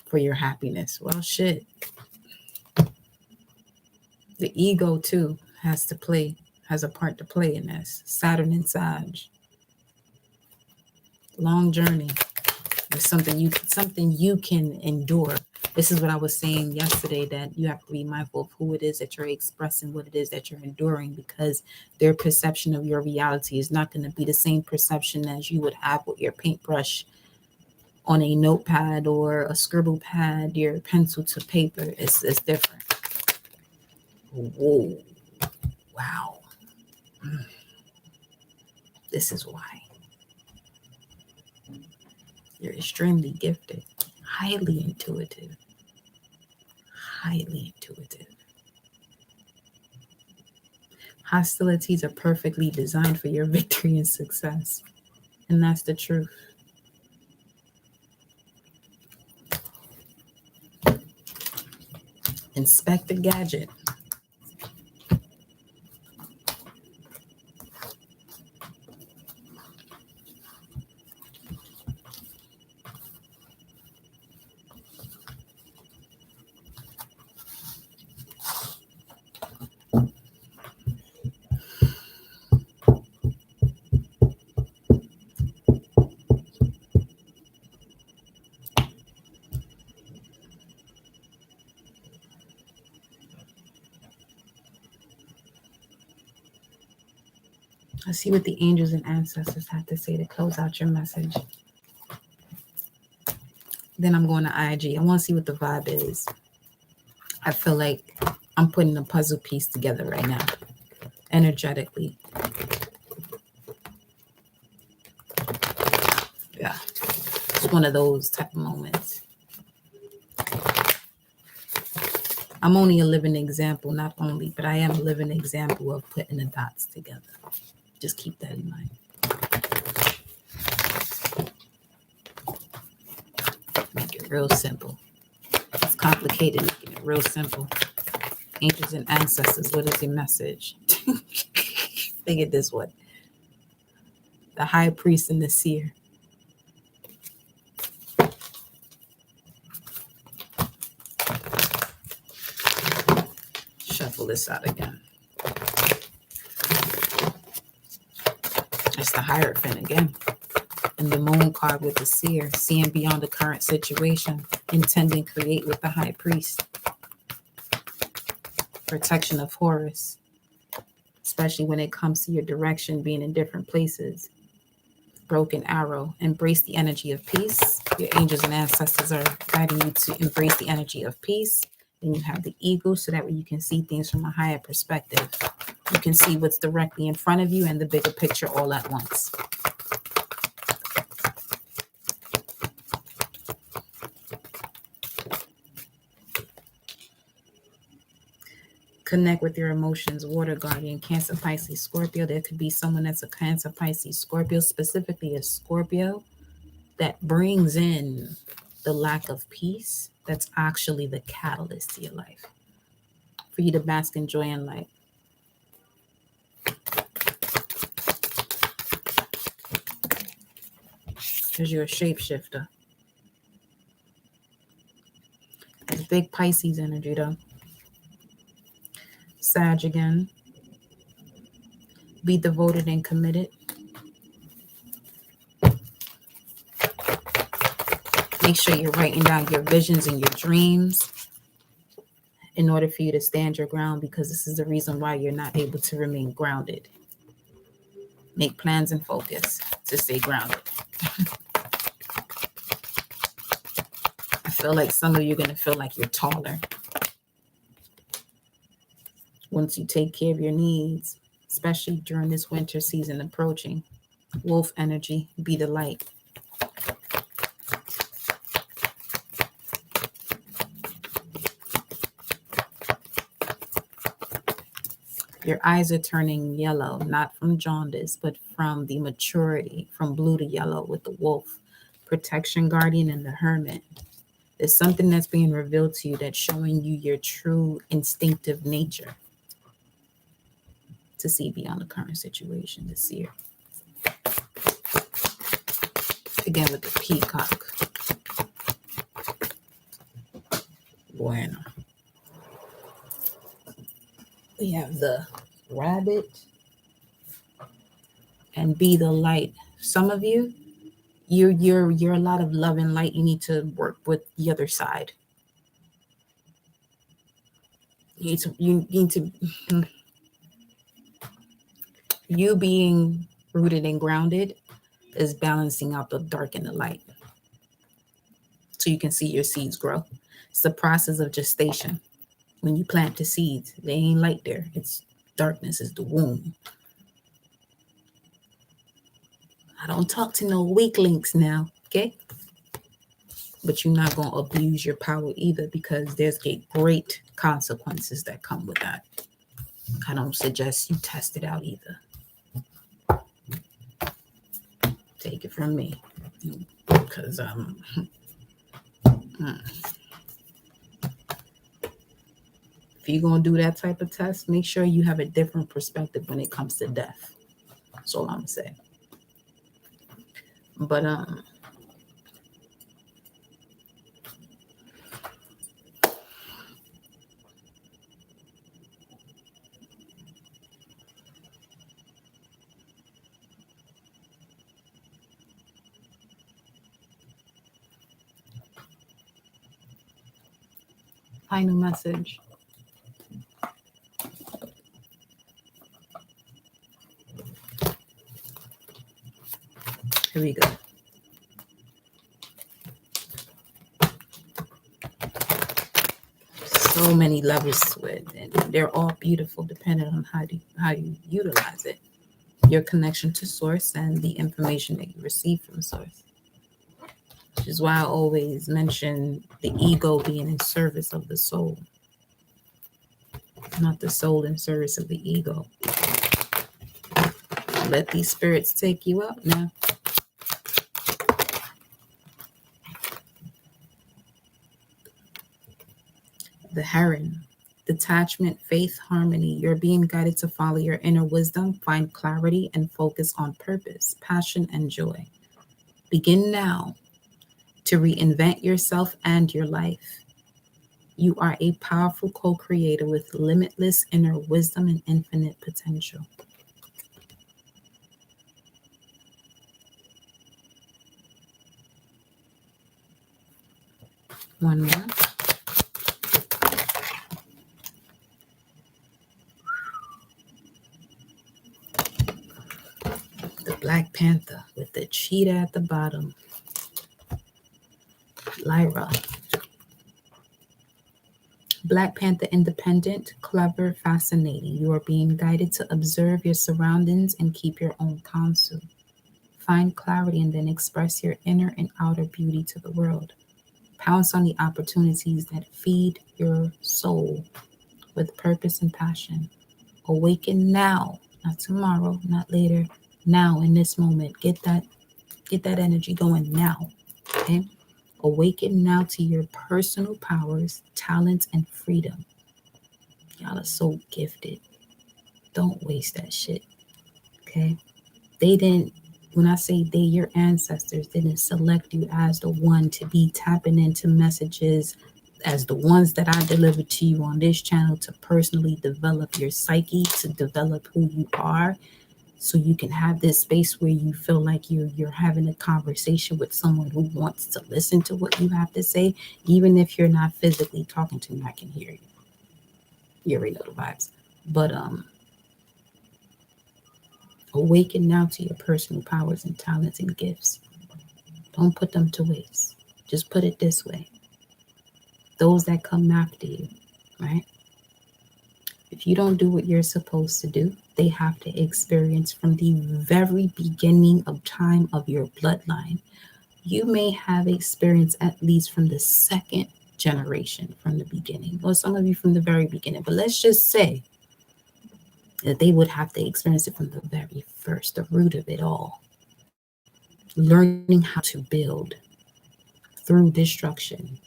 For your happiness. Well, shit. The ego too has a part to play in this. Saturn and Sag. Long journey. It's something you can endure. This is what I was saying yesterday, that you have to be mindful of who it is that you're expressing, what it is that you're enduring, because their perception of your reality is not going to be the same perception as you would have with your paintbrush on a notepad or a scribble pad, your pencil to paper. It's different. Whoa. Wow. This is why. You're extremely gifted, highly intuitive. Highly intuitive. Hostilities are perfectly designed for your victory and success. And that's the truth. Inspector Gadget. Let's see what the angels and ancestors have to say to close out your message. Then I'm going to IG. I want to see what the vibe is. I feel like I'm putting a puzzle piece together right now, energetically. Yeah. one of those type of moments. I'm only a living example, not only, but I am a living example of putting the dots together. Just keep that in mind. Make it real simple. It's complicated, making it real simple. Angels and ancestors, what is your message? Think it this way. The high priest and the seer. Shuffle this out again. It's the Hierophant again. And the moon card with the seer, seeing beyond the current situation, intending create with the high priest. Protection of Taurus, especially when it comes to your direction being in different places. Broken arrow, embrace the energy of peace. Your angels and ancestors are guiding you to embrace the energy of peace. Then you have the eagle, so that way you can see things from a higher perspective. You can see what's directly in front of you and the bigger picture all at once. Connect with your emotions, water guardian, Cancer, Pisces, Scorpio. There could be someone that's a Cancer, Pisces, Scorpio, specifically a Scorpio, that brings in the lack of peace. That's actually the catalyst to your life, for you to bask in joy and light. Because you're a shapeshifter. It's big Pisces energy though. Sag again. Be devoted and committed. Make sure you're writing down your visions and your dreams in order for you to stand your ground, because this is the reason why you're not able to remain grounded. Make plans and focus to stay grounded. I feel like some of you are going to feel like you're taller once you take care of your needs, especially during this winter season approaching. Wolf energy, be the light. Your eyes are turning yellow, not from jaundice, but from the maturity, from blue to yellow with the wolf, protection guardian, and the hermit. There's something that's being revealed to you that's showing you your true instinctive nature to see beyond the current situation, the seer. Again with the peacock. Bueno. We have the rabbit and be the light. Some of you, you're a lot of love and light. You need to work with the other side. You need to you being rooted and grounded is balancing out the dark and the light, so you can see your seeds grow. It's the process of gestation. When you plant the seeds, they ain't light there. It's darkness, is the womb. I don't talk to no weaklings now, okay? But you're not going to abuse your power either, because there's great consequences that come with that. I don't suggest you test it out either. Take it from me, because if you're going to do that type of test, make sure you have a different perspective when it comes to death. That's all I'm going to say. But final message. Here we go. So many levels to it, and they're all beautiful depending on how you utilize it. Your connection to source and the information that you receive from source. Which is why I always mention the ego being in service of the soul, not the soul in service of the ego. Let these spirits take you up now. The heron. Detachment, faith, harmony. You're being guided to follow your inner wisdom, find clarity, and focus on purpose, passion, and joy. Begin now to reinvent yourself and your life. You are a powerful co-creator with limitless inner wisdom and infinite potential. One more. The Black Panther with the cheetah at the bottom. Lyra. Black Panther, independent, clever, fascinating. You are being guided to observe your surroundings and keep your own counsel. Find clarity and then express your inner and outer beauty to the world. Pounce on the opportunities that feed your soul with purpose and passion. Awaken now, not tomorrow, not later. Now, in this moment, get that energy going now. Okay? Awaken now to your personal powers, talents, and freedom. Y'all are so gifted. Don't waste that shit. Okay? They didn't, when I say they, your ancestors didn't select you as the one to be tapping into messages as the ones that I delivered to you on this channel to personally develop your psyche, to develop who you are, so you can have this space where you feel like you're having a conversation with someone who wants to listen to what you have to say, even if you're not physically talking to me. I can hear you. You already know the vibes. But awaken now to your personal powers and talents and gifts. Don't put them to waste. Just put it this way. Those that come after you, right? If you don't do what you're supposed to do, they have to experience from the very beginning of time of your bloodline. You may have experience at least from the second generation from the beginning, or some of you from the very beginning. But let's just say that they would have to experience it from the very first, the root of it all. Learning how to build through destruction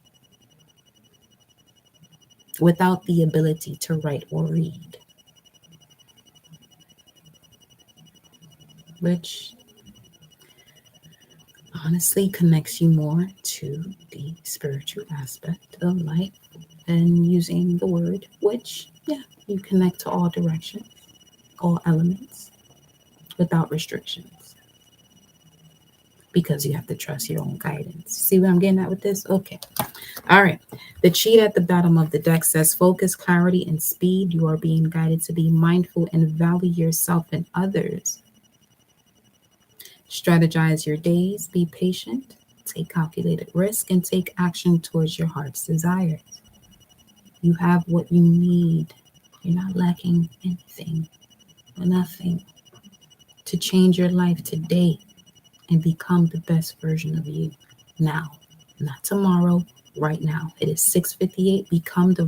without the ability to write or read, which honestly connects you more to the spiritual aspect of life and using the word, which, yeah, you connect to all directions, all elements without restrictions, because you have to trust your own guidance. See what I'm getting at with this? Okay. All right. The cheetah at the bottom of the deck says focus, clarity, and speed. You are being guided to be mindful and value yourself and others. Strategize your days, be patient, take calculated risk, and take action towards your heart's desires. You have what you need. You're not lacking anything or nothing to change your life today and become the best version of you now, not tomorrow, right now. It is 6:58. Become the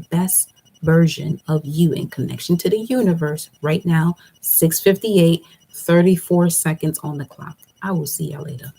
best version of you in connection to the universe right now. 6:58, 34 seconds on the clock. I will see y'all later.